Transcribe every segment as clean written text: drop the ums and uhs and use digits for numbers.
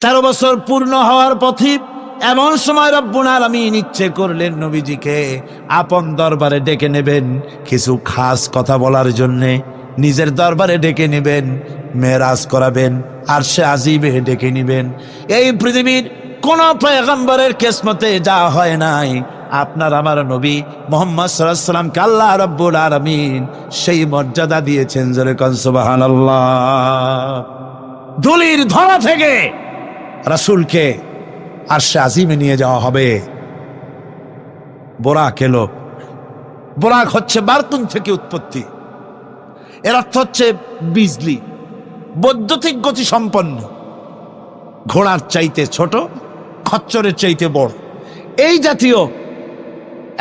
13 বছর পূর্ণ হওয়ার পথে এমন সময় রব্বুল আলামিন ইচ্ছে করলেন নবীজিকে আপন দরবারে ডেকে নেবেন, কিছু খাস কথা বলার জন্যে নিজের দরবারে ডেকে নেবেন, মেরাজ করাবেন, আরশে আজিমে ডেকে নেবেন। এই পৃথিবীর কোন পয়গম্বরের কিসমতে যা হয় নাই, আপনার আমার নবী মুহাম্মদ সাল্লাল্লাহু আলাইহি ওয়াসাল্লামকে আল্লাহ রাব্বুল আলামিন সেই মর্যাদা দিয়েছেন। জোরে কোন সুবহানাল্লাহ। ধুলির ধরা থেকে রাসূলকে আরশে আজিমে নিয়ে যাওয়া হবে। বোরাক এলো। বোরাক হচ্ছে বারতুন থেকে উৎপত্তি। এর অর্থ হচ্ছে বিজলি, বৈদ্যুতিক গতি সম্পন্ন, ঘোড়ার চাইতে ছোট, খচ্চরের চাইতে বড়, এই জাতীয়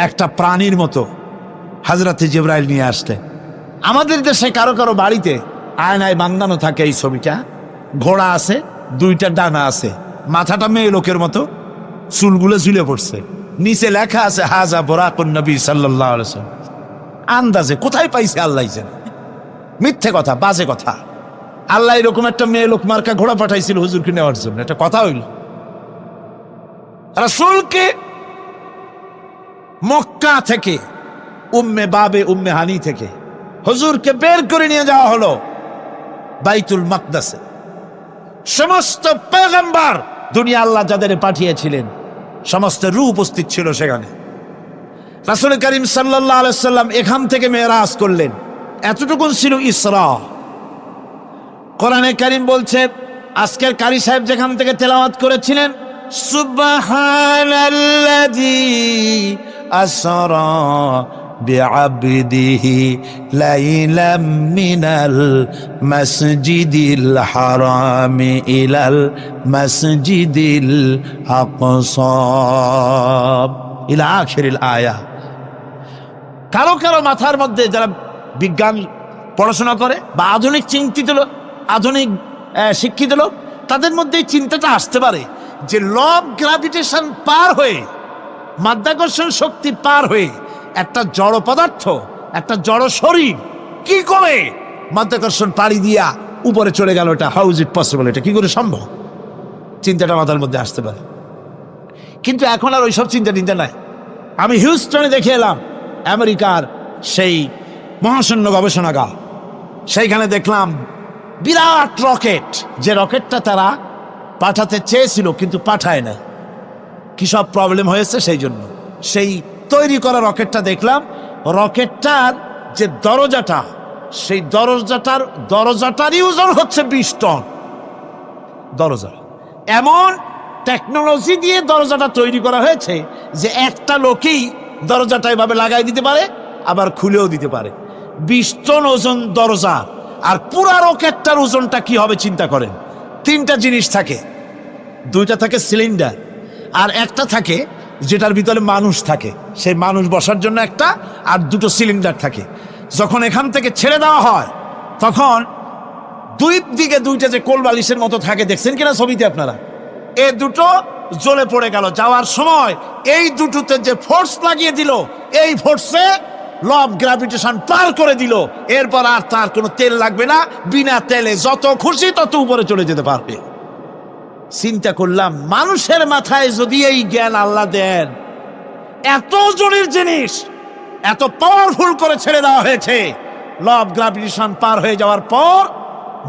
একটা প্রাণীর মতো হযরতে জিবরাইল নিয়ে আসলেন। আমাদের দেশে কারো কারো বাড়িতে আয়নায় বাঁধানো থাকে এই ছবিটা। ঘোড়া আছে, দুইটা ডানা আছে, মাথাটা মেয়ে লোকের মতো, চুলগুলো ঝুলে পড়ছে, নিচে লেখা আছে হাজা বোরাকুন নবী সাল্লাল্লাহু আলাইহি ওয়াসাল্লাম। আন্দাজে কোথায় পাইছে আল্লাহ জানে, মিথ্যে কথা, বাজে কথা। আল্লাহ এরকম একটা মেয়ে লোক মার্কা ঘোড়া পাঠাইছিল হুজুরকে নেওয়ার জন্য, এটা কথা হইল? রাসূলকে মক্কা থেকে, উম্মে বাবে উম্মে হানি থেকে হুজুরকে বের করে নিয়ে যাওয়া হলো বাইতুল মাকদাসে। সমস্ত পয়গম্বর দুনিয়া আল্লাহ যাদের পাঠিয়েছিলেন সমস্ত রূহ উপস্থিত ছিল সেখানে। রাসূল করিম সাল্লাল্লাহু আলাইহি ওয়াসাল্লাম এখান থেকে মেরাজ করলেন। এতটুকুন ছিল ইসরা। কোরআনে কারীম বলছে, আজকের কারি সাহেব যেখান থেকে তেলাওয়াত করেছিলেন, সুবহানাল্লাযী আসরা বিআবদিহি লাইলাম মিনাল মাসজিদিল হারামি ইলাল মাসজিদিল আকসা ইলা আখিরিল আয়া। কারো কারো মাথার মধ্যে যারা বিজ্ঞান পড়াশোনা করে বা আধুনিক চিন্তিত লোক, আধুনিক শিক্ষিত লোক, তাদের মধ্যে এই চিন্তাটা আসতে পারে যে ল অফ গ্র্যাভিটেশন পার হয়ে, মাধ্যাকর্ষণ শক্তি পার হয়ে একটা জড় পদার্থ, একটা জড় শরীর কি করে মাধ্যাকর্ষণ পাড়ি দিয়া উপরে চলে গেল, এটা হাউ ইজ ইট পসিবল, এটা কি করে সম্ভব? চিন্তাটা মাথার মধ্যে আসতে পারে। কিন্তু এখন আর ওইসব চিন্তা নাই। আমি হিউস্টনে দেখে এলাম আমেরিকার সেই মহাশূন্য গবেষণাগার। সেইখানে দেখলাম বিরাট রকেট, যে রকেটটা তারা পাঠাতে চেয়েছিল কিন্তু পাঠায় না। কি সব প্রবলেম হয়েছে সেই জন্য সেই তৈরি করা রকেটটা দেখলাম। রকেটটার যে দরজাটা, সেই দরজাটারই ওজন হচ্ছে 20 টন। দরজা এমন টেকনোলজি দিয়ে দরজাটা তৈরি করা হয়েছে যে একটা লোকই দরজাটা এভাবে লাগাই দিতে পারে, আবার খুলেও দিতে পারে। 20 টন ওজন দরজা। আর পুরা রকেটটার ওজনটা কি হবে চিন্তা করেন। 3টা জিনিস থাকে, 2টা থাকে সিলিন্ডার, আর একটা থাকে যেটার ভিতরে মানুষ থাকে, সেই মানুষ বসার জন্য একটা, আর 2টো সিলিন্ডার থাকে। যখন এখান থেকে ছেড়ে দেওয়া হয় তখন দুই দিকে 2টা যে কোল বালিশের মতো থাকে, দেখছেন কিনা ছবিতে আপনারা, এই 2টো জ্বলে পড়ে গেল। যাওয়ার সময় এই 2টোতে যে ফোর্স লাগিয়ে দিল, এই ফোর্সে ল অফ গ্র্যাভিটেশন পার করে দিল। এরপর আর তার কোনো তেল লাগবে না, বিনা তেলে যত খুশি তত উপরে চলে যেতে পারবে। চিন্তা করলাম, মানুষের মাথায় যদি এই জ্ঞান আল্লাহ দেন, এত জোরের জিনিস এত পাওয়ারফুল করে ছেড়ে দেওয়া হয়েছে, ল অফ গ্র্যাভিটেশন পার হয়ে যাওয়ার পর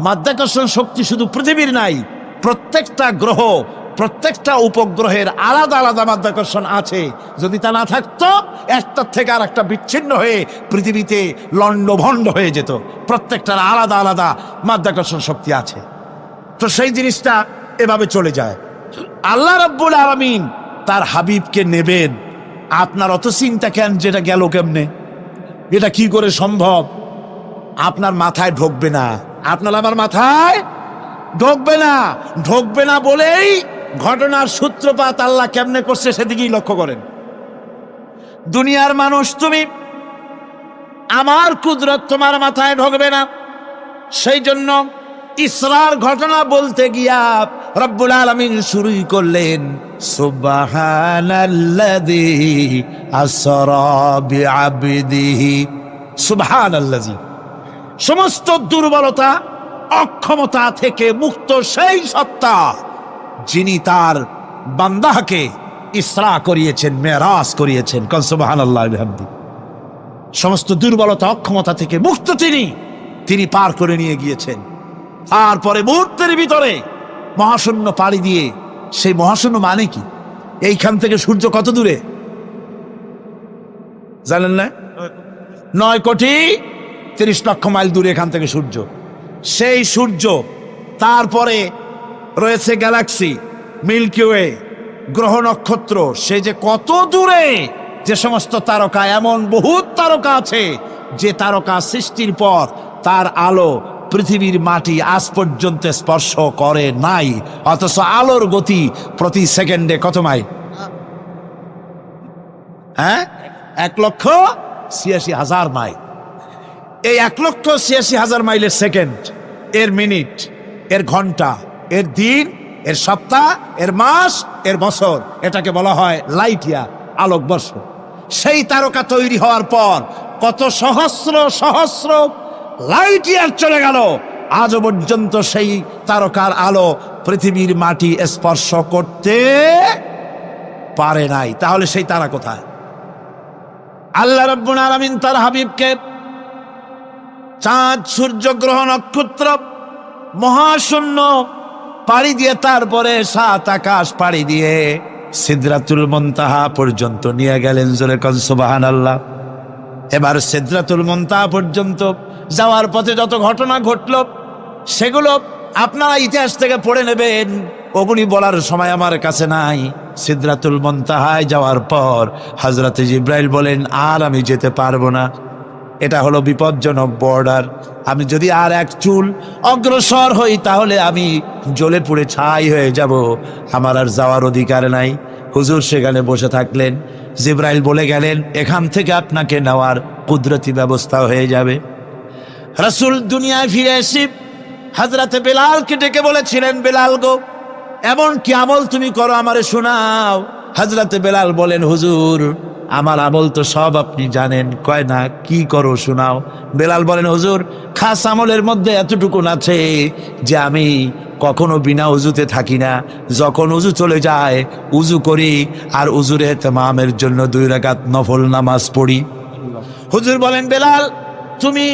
মাধ্যাকর্ষণ শক্তি শুধু পৃথিবীর নাই, প্রত্যেকটা গ্রহ, প্রত্যেকটা উপগ্রহের আলাদা আলাদা মাধ্যাকর্ষণ আছে। যদি তা না থাকতো, একটার থেকে আর একটা বিচ্ছিন্ন হয়ে পৃথিবীতে লণ্ডভণ্ড হয়ে যেত। প্রত্যেকটার আলাদা আলাদা মাধ্যাকর্ষণ শক্তি আছে। তো সেই জিনিসটা এভাবে চলে যায়। আল্লাহ রাব্বুল আলামিন তার হাবিবকে নেবেন, আপনার অত চিন্তা কেন? যেটা গেল কেমনে, এটা কি করে সম্ভব? আপনার মাথায় ঢুকবে না, আপনার আমার মাথায় ঢুকবে না বলেই ঘটনার সূত্রপাত আল্লাহ কেমনে করছে সেদিকেই লক্ষ্য করেন। দুনিয়ার মানুষ, তুমি আমার কুদরত তোমার মাথায় ঢুকবে না। সেই জন্য ইসরার ঘটনা বলতে গিয়া রব্বুল আলামিন শুরুই করলেন সুবহানাল্লাযী আসরা বিআবদিহি। সুবহানাল্লাযী, সমস্ত দুর্বলতা অক্ষমতা থেকে মুক্ত সেই সত্তা যিনি তার বান্দাকে ইসরা করিয়েছেন, মেরাজ করিয়েছেন। কাল সুবহানাল্লাহি ওয়া বিহামদিহি। সমস্ত দুর্বলতা অক্ষমতা থেকে মুক্ত তিনি পার করে নিয়ে গিয়েছেন। তারপরে মুহূর্তের ভিতরে মহাশূন্য পাড়ি দিয়ে, সেই মহাশূন্য মানে কি? এইখান থেকে সূর্য কত দূরে জানেন না? 9,30,00,000 মাইল দূরে এখান থেকে সূর্য। সেই সূর্য, তারপরে রয়েছে গ্যালাক্সি, মিল্কি ওয়ে, গ্রহ নক্ষত্র, সে যে কত দূরে, যে সমস্ত তারকা, এমন বহুত তারকা আছে যে তারকা সৃষ্টির পর তার আলো পৃথিবীর মাটি আজ পর্যন্ত স্পর্শ করে নাই, অথচ আলোর গতি প্রতি সেকেন্ডে কত মাইল? 1,86,000 মাইল। এই 1,86,000 মাইলের সেকেন্ড, এর মিনিট, এর ঘন্টা, এর দিন, এর সপ্তাহ, এর মাস, এর বছর, এটাকে বলা হয় লাইট ইয়ার, আলোকবর্ষ। সেই তারকা তৈরি হওয়ার পর কত সহস্র সহস্র লাইট ইয়ার চলে গেল, আজও পর্যন্ত সেই তারকার আলো পৃথিবীর মাটি স্পর্শ করতে পারে নাই। তাহলে সেই তারা কোথায়? আল্লাহ রাব্বুল আলামিন তার হাবিবকে চাঁদ, সূর্য, গ্রহ, নক্ষত্র, মহাশূন্য পাড়ি দিয়ে, তারপরে 7 আকাশ পাড়ি দিয়ে সিদরাতুল মুনতাহা পর্যন্ত নিয়ে গেলেন। জোরে কোন সুবহানাল্লাহ। এবার সিদরাতুল মুনতাহা পর্যন্ত যাওয়ার পথে যত ঘটনা ঘটল, সেগুলো আপনারা ইতিহাস থেকে পড়ে নেবেন, ওগুলি বলার সময় আমার কাছে নাই। সিদরাতুল মুনতাহায় যাওয়ার পর হযরত জিবরাইল বলেন, আর আমি যেতে পারবো না, এটা হলো বিপজ্জনক বর্ডার। আমি যদি আর এক চুল অগ্রসর হই তাহলে আমি জ্বলে পুড়ে ছাই হয়ে যাব, আমার আর যাওয়ার অধিকার নাই। হুজুর সেখানে বসে থাকলেন। জিবরাইল বলে গেলেন, এখান থেকে আপনাকে নেওয়ার কুদরতি ব্যবস্থা হয়ে যাবে। রাসূল দুনিয়ায় ফিরে এসে হযরতে বেলালকে ডেকে বলেছিলেন, বেলাল গো, এমন কি আমল তুমি করো আমারে শোনাও। হযরতে বেলাল বলেন, হুজুর আমার আমল তো সব আপনি জানেন। কয় না, কি করো শোনাও। বেলাল বলেন, হুজুর খাস আমলের মধ্যে এতটুকুন আছে যে আমি কখনো বিনা উজুতে থাকি না, যখন উজু চলে যায় উজু করি, আর উজুর ইহতিমামের জন্য 2 রাকাত নফল নামাজ পড়ি। হুজুর বলেন, বেলাল তুমি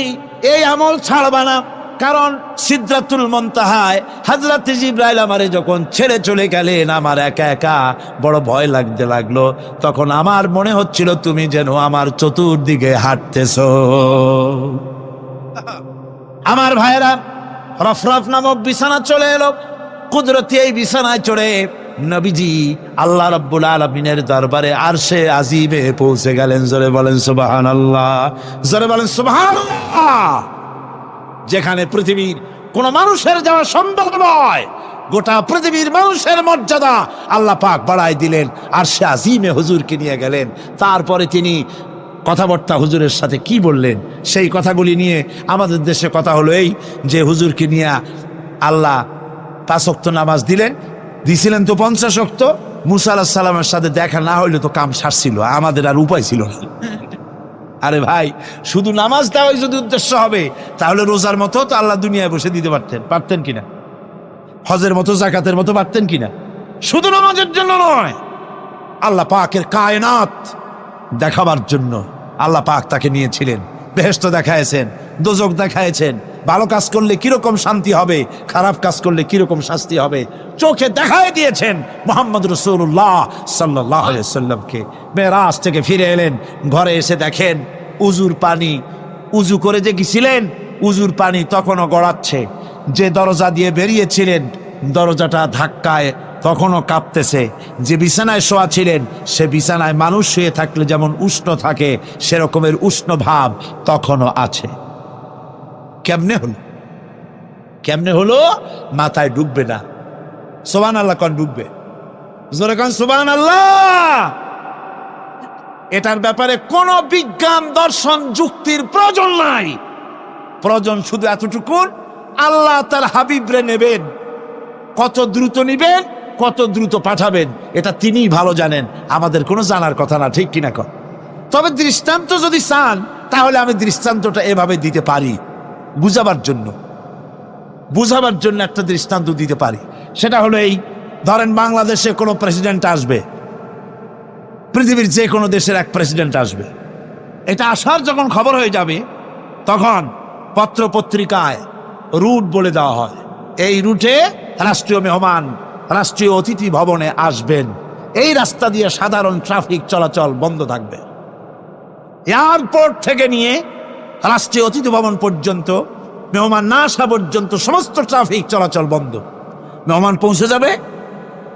এই আমল ছাড়বা না, কারণ সিদরাতুল মুনতাহায় হযরত জিবরাইল আমারে যখন ছেড়ে চলে গেলেন, আমার একা একা বড় ভয় লাগতে লাগলো। তখন আমার মনে হচ্ছিল তুমি যেন আমার চতুর্দিকে হাঁটতেছো। আমার ভাইয়েরা, রফরফ নামক বিছানা চলে এলো। কুদরতি এই বিছানায় চড়ে নবীজি আল্লাহ রাব্বুল আলামিনের দরবারে আরশে আজিমে পৌঁছে গেলেন। জোরে বলেন সুবহানাল্লাহ, জোরে বলেন সুবহানাল্লাহ। যেখানে পৃথিবীর কোন মানুষের যাওয়া সম্ভব নয়, গোটা পৃথিবীর মানুষের মর্যাদা আল্লাহ পাক বাড়ায় দিলেন, আরশে আজিমে হুজুরকে নিয়ে গেলেন। তারপরে তিনি কথাবার্তা হুজুরের সাথে কি বললেন, সেই কথাগুলি নিয়ে আমাদের দেশে কথা হলো এই যে হুজুরকে নিয়ে আল্লাহ 5 ওয়াক্ত নামাজ দিছিলেন তো 50 ওয়াক্ত। মুসা আলাইহিস সালামের সাথে দেখা না হইলে তো কাম সারছিল, আমাদের আর উপায় ছিল না। আরে ভাই, শুধু নামাজ দেওয়াই যদি উদ্দেশ্য হবে তাহলে রোজার মতো তো আল্লাহ দুনিয়ায় বসে দিতে পারতেন কিনা? হজের মতো, জাকাতের মতো পারতেন কিনা? শুধু নামাজের জন্য নয়, আল্লাহ পাকের কায়নাত দেখাবার জন্য আল্লাহ পাক তাকে নিয়েছিলেন। বেহেশত দেখাইছেন, দোজখ দেখাইছেন, ভালো কাজ করলে কিরকম শান্তি হবে, খারাপ কাজ করলে কিরকম শাস্তি হবে, চোখে দেখাই দিয়েছেন মুহাম্মদ রাসূলুল্লাহ সাল্লাল্লাহু আলাইহি ওয়াসাল্লামকে। মেরাজ থেকে ফিরে এলেন, ঘরে এসে দেখেন উজুর পানি, উজু করে যে গেছিলেন উজুর পানি তখনও গড়াচ্ছে। যে দরজা দিয়ে বেরিয়েছিলেন দরজাটা ধাক্কায় তখনও কাঁপতেছে। যে বিছানায় শোয়া ছিলেন সে বিছানায় মানুষ শুয়ে থাকলে যেমন উষ্ণ থাকে সেরকমের উষ্ণ ভাব তখনও আছে। কেমনে হলো? মাথায় ঢুকবে না। সুবহানাল্লাহ কোন ঢুকবে? জোরে কোন সুবহানাল্লাহ। এটার ব্যাপারে কোন বিজ্ঞান, দর্শন, যুক্তির প্রয়োজন নাই। প্রয়োজন শুধু এতটুকু, আল্লাহ তার হাবিবরে নেবেন, কত দ্রুত নিবেন, কত দ্রুত পাঠাবেন, এটা তিনিই ভালো জানেন, আমাদের কোনো জানার কথা না। ঠিক কিনা কর? তবে দৃষ্টান্ত যদি চান তাহলে আমি দৃষ্টান্তটা এভাবে দিতে পারি, বুঝাবার জন্য একটা দৃষ্টান্ত দিতে পারি। সেটা হলো এই, ধরেন বাংলাদেশে কোনো প্রেসিডেন্ট আসবে, পৃথিবীর যে কোনো দেশের এক প্রেসিডেন্ট আসবে, এটা আসার যখন খবর হয়ে যাবে তখন পত্র পত্রিকায় রুট বলে দেওয়া হয়, এই রুটে রাষ্ট্রীয় মেহমান রাষ্ট্রীয় অতিথি ভবনে আসবেন, এই রাস্তা দিয়ে সাধারণ ট্রাফিক চলাচল বন্ধ থাকবে। এয়ারপোর্ট থেকে নিয়ে রাষ্ট্রীয় অতিথি ভবন পর্যন্ত মেহমান না আসা পর্যন্ত সমস্ত ট্রাফিক চলাচল বন্ধ। মেহমান পৌঁছে যাবে,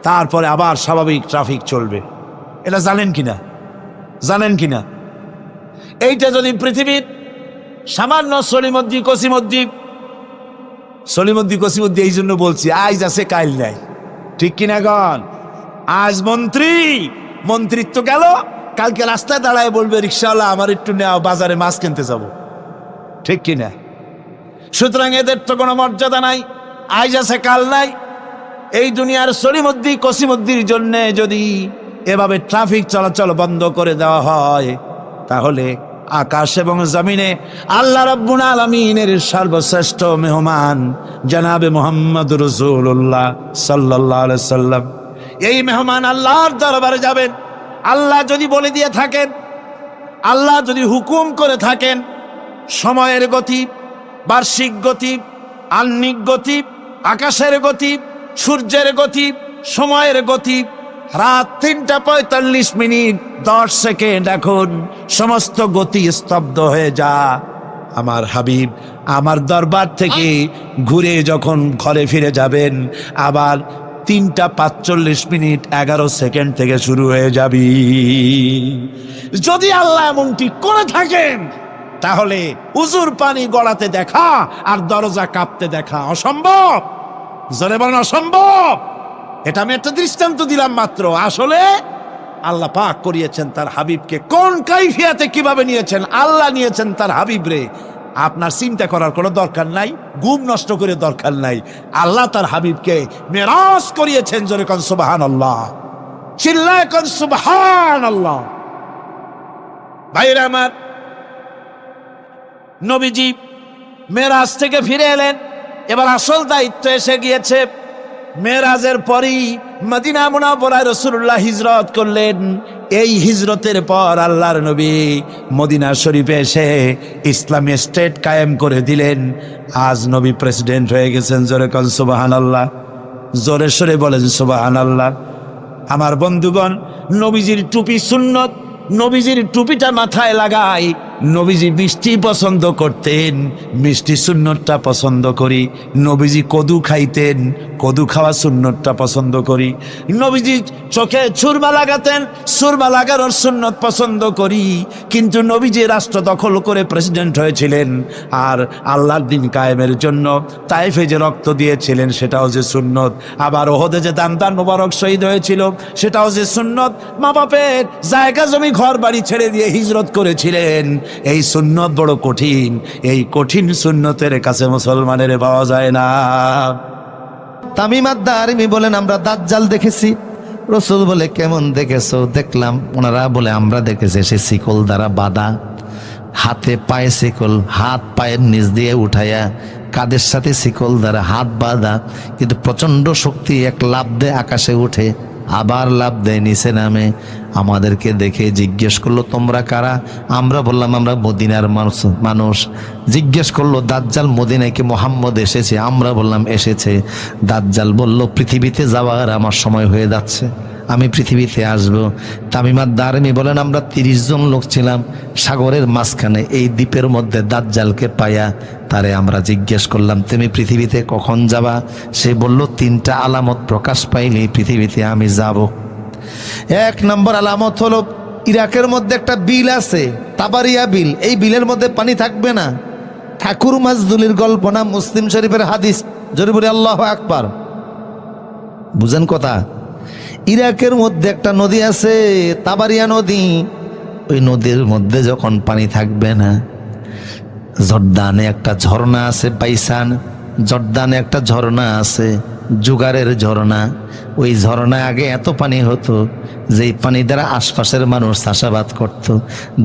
তারপরে আবার স্বাভাবিক ট্রাফিক চলবে। এটা জানেন কিনা? জানেন কিনা? এইটা যদি পৃথিবীর সামান্য সলিমদ্দি কসিমদ্দি এই জন্য বলছি, আজ আছে কাইল নাই, ঠিক কিনা গণ? আজ মন্ত্রিত্ব গেল, কালকে রাস্তায় দাঁড়ায় বলবে রিক্সাওয়ালা আমার একটু নেওয়া, বাজারে মাছ কিনতে যাব, ঠিক কিনা? সুতরাং এদের তো কোনো মর্যাদা নাই, আজ আছে কাল নাই। এই দুনিয়ার সলিমদ্দি কসিমদ্দির জন্য যদি এভাবে ট্রাফিক চলাচল বন্ধ করে দেওয়া হয়, তাহলে আকাশ এবং জমিনে আল্লাহ রাব্বুল আলামিনের সর্বশ্রেষ্ঠ মেহমান জনাবে মুহাম্মদ রাসূলুল্লাহ সাল্লাল্লাহু আলাইহি সাল্লাম, এই মেহমান আল্লাহর দরবারে যাবেন। আল্লাহ যদি বলে দিয়ে থাকেন, আল্লাহ যদি হুকুম করে থাকেন, সময়ের গতি, বার্ষিক গতি, আহ্নিক গতি, আকাশের গতি, সূর্যের গতি, সময়ের গতি, রাত 3:45 এখন সমস্ত গতি স্তব্ধ হয়ে যা। আমার হাবিব আমার দরবার থেকে ঘুরে যখন ঘরে ফিরে যাবেন, আবার 3:45 থেকে শুরু হয়ে যাবি। যদি আল্লাহ এমনটি করে থাকেন, তাহলে উজুর পানি গড়াতে দেখা আর দরজা কাঁপতে দেখা অসম্ভব। জোরে বলেন অসম্ভব। এটা আমি একটা দৃষ্টান্ত দিলাম মাত্র। আসলে আল্লাহ পাক করিয়েছেন তার হাবিবকে, কোন কাইফিয়াতে কিভাবে নিয়েছেন আল্লাহ, নিয়েছেন তার হাবিবরে। আপনার চিন্তা করার কোনো দরকার নাই, ঘুম নষ্ট করে দরকার নাই। আল্লাহ তার হাবিবকে মেরাজ করিয়েছেন। জোরে কোন সুবহানাল্লাহ, চিল্লায় কোন সুবহানাল্লাহ। ভাইরা আমার, নবীজি মেরাজ থেকে ফিরে এলেন, এবার আসল দায়িত্ব এসে গিয়েছে। মেরাজের পরই মদিনা মুনাওয়ারায় রাসূলুল্লাহ হিজরত করলেন। এই হিজরতের পর আল্লাহর নবী মদিনা শরীফে এসে ইসলামী স্টেট কায়েম করে দিলেন। আজ নবী প্রেসিডেন্ট হয়ে গেছেন। জোরে কোন সুবহানাল্লাহ, জোরে সরে বলেন সুবহানাল্লাহ। আমার বন্ধুগণ, নবীজির টুপি সুন্নত, নবীজির টুপিটা মাথায় লাগাই। নবীজি মিষ্টি পছন্দ করতেন, মিষ্টি সুন্নতটা পছন্দ করি। নবীজি কদু খাইতেন, কদু খাওয়া সুন্নতটা পছন্দ করি। নবীজি চোখে সুরমা লাগাতেন, সুরমা লাগানোর সুন্নত পছন্দ করি। কিন্তু নবীজি রাষ্ট্র দখল করে প্রেসিডেন্ট হয়েছিলেন, আর আল্লাহর দিন কায়েমের জন্য তায়েফে যে রক্ত দিয়েছিলেন সেটাও যে সুন্নত। আবার ওহদে যে দান মোবারক শহীদ হয়েছিল সেটাও যে সুন্নত। মা বাপের জায়গা জমি ঘর বাড়ি ছেড়ে দিয়ে হিজরত করেছিলেন। এই সুন্নত বড় কঠিন, এই কঠিন সুন্নতের কাছে মুসলমানের পাওয়া যায় না। তামিম আদ-দারিমি বলেন আমরা দাজ্জাল দেখেছি। রাসূল বলে কেমন দেখেছো? দেখলাম। ওনারা বলে আমরা দেখেছি সে শিকল দ্বারা বাঁধা, হাতে পায়ে শিকল, হাত পায়ের নিচ দিয়ে উঠাইয়া কাদের সাথে শিকল দ্বারা হাত বাঁধা, কিন্তু প্রচন্ড শক্তি, এক লাফ দেয় আকাশে উঠে, আবার লাফ দেয় নিচে নামে। আমাদেরকে দেখে জিজ্ঞেস করলো তোমরা কারা? আমরা বললাম আমরা মদিনার মানুষ। জিজ্ঞেস করলো দাজ্জাল মদিনায় কি মুহাম্মদ এসেছে? আমরা বললাম এসেছে। দাজ্জাল বলল পৃথিবীতে যাওয়ার আমার সময় হয়ে যাচ্ছে, আমি পৃথিবীতে আসব। তামিম আদ-দারিমি বলেন আমরা 30 জন লোক ছিলাম সাগরের মাঝখানে, এই দ্বীপের মধ্যে দাজ্জালকে পাইয়া তারে আমরা জিজ্ঞেস করলাম তুমি পৃথিবীতে কখন যাবা? সে বলল 3টা আলামত প্রকাশ পাইলে পৃথিবীতে আমি যাব। 1 নম্বর আলামত হলো ইরাকের মধ্যে একটা বিল আছে, তাবারিয়া বিল। এই বিলের মধ্যে পানি থাকবে না। ঠাকুর মাজদুলির গল্প না, মুসলিম শরীফের হাদিস। জোরে বলি আল্লাহু আকবার। বুঝেন কথা? ইরাকের মধ্যে একটা নদী আছে, তাবারিয়া নদী। ওই নদীর মধ্যে যখন পানি থাকবে না, জর্দানে একটা ঝর্ণা আছে, বাইসান জর্দানে একটা ঝর্ণা আছে, জুগারের ঝর্ণা। ওই ঝর্ণায় আগে এত পানি হতো যেই পানি দ্বারা আশপাশের মানুষ চাষাবাদ করত।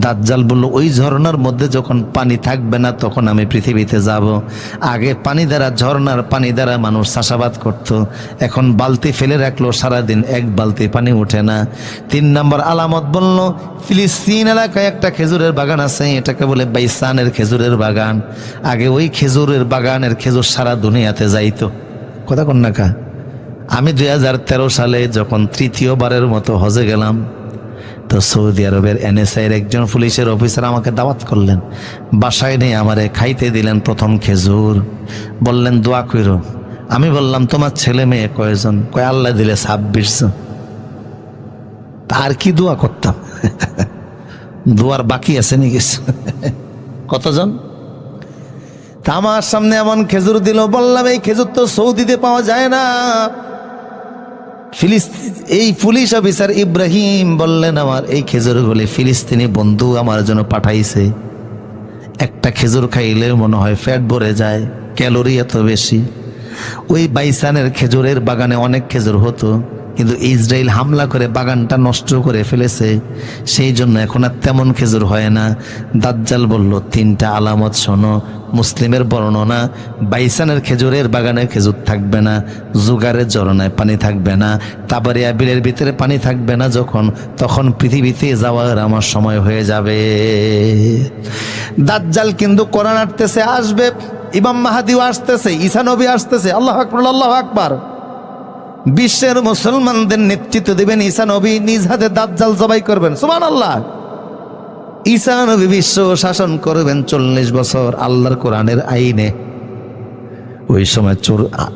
দাজ্জাল বলল, ওই ঝর্ণার মধ্যে যখন পানি থাকবে না তখন আমি পৃথিবীতে যাব। আগে পানি দ্বারা, ঝর্ণার পানি দ্বারা মানুষ চাষাবাদ করত, এখন বালতি ফেলে রাখলো, সারাদিন এক বালতি পানি ওঠে না। 3 নম্বর আলামত বলল, ফিলিস্তিন এলাকায় একটা খেজুরের বাগান আছে, এটাকে বলে বাইসানের খেজুরের বাগান। আগে ওই খেজুরের বাগানের খেজুর সারা দুনিয়াতে যাইতো। কথা কন না কা? আমি 2013 সালে যখন 3য়বারের মতো হজে গেলাম, তো সৌদি আরবের NSA এর একজন পুলিশের অফিসার আমাকে দাওয়াত করলেন, বাসায় নিয়ে আমারে খাইতে দিলেন প্রথম খেজুর, বললেন দোয়া কইরো। আমি বললাম, তোমার ছেলে মেয়ে কয়জন? কয় আল্লাহ দিলে 26 জন। আর কি দোয়া করতাম? দোয়ার বাকি আছে নি কিছু? কতজন? তা আমার সামনে এমন খেজুর দিল, বললাম এই খেজুর তো সৌদিতে পাওয়া যায় না। এই পুলিশ অফিসার ইব্রাহিম বললেন, আমার এই খেজুরগুলি ফিলিস্তিনি বন্ধু আমার জন্য পাঠাইছে। একটা খেজুর খাইলে মনে হয় পেট ভরে যায়, ক্যালোরি এত বেশি। ওই বাইসানের খেজুরের বাগানে অনেক খেজুর হতো, কিন্তু ইসরায়েল হামলা করে বাগানটা নষ্ট করে ফেলেছে, সেই জন্য এখন আর তেমন খেজুর হয় না। দাজ্জাল বলল, 3টা আলামত শোনো। মুসলিমের বর্ণনা, বাইসানের খেজুরের বাগানে খেজুর থাকবে না, জুগারের ঝরনায় পানি থাকবে না, তাবারিয়া বিলের ভিতরে পানি থাকবে না, যখন তখন পৃথিবীতে যাওয়ার আমার সময় হয়ে যাবে। দাজ্জাল কিন্তু কোরআন আসতেছে, আসবে, ইমাম মাহাদিও আসতেছে, ঈসা নবী আসতেছে। আল্লাহু আকবার, আল্লাহু আকবার। বিশ্বের মুসলমানদের নেতৃত্ব দিবেন ঈসা নবী, নিজ হাতে দাজ্জাল জবাই করবেন। সুবহানাল্লাহ। ঈসা নবী বিশ্ব শাসন করবেন 40 বছর আল্লাহর কোরআনের আইনে। ওই সময়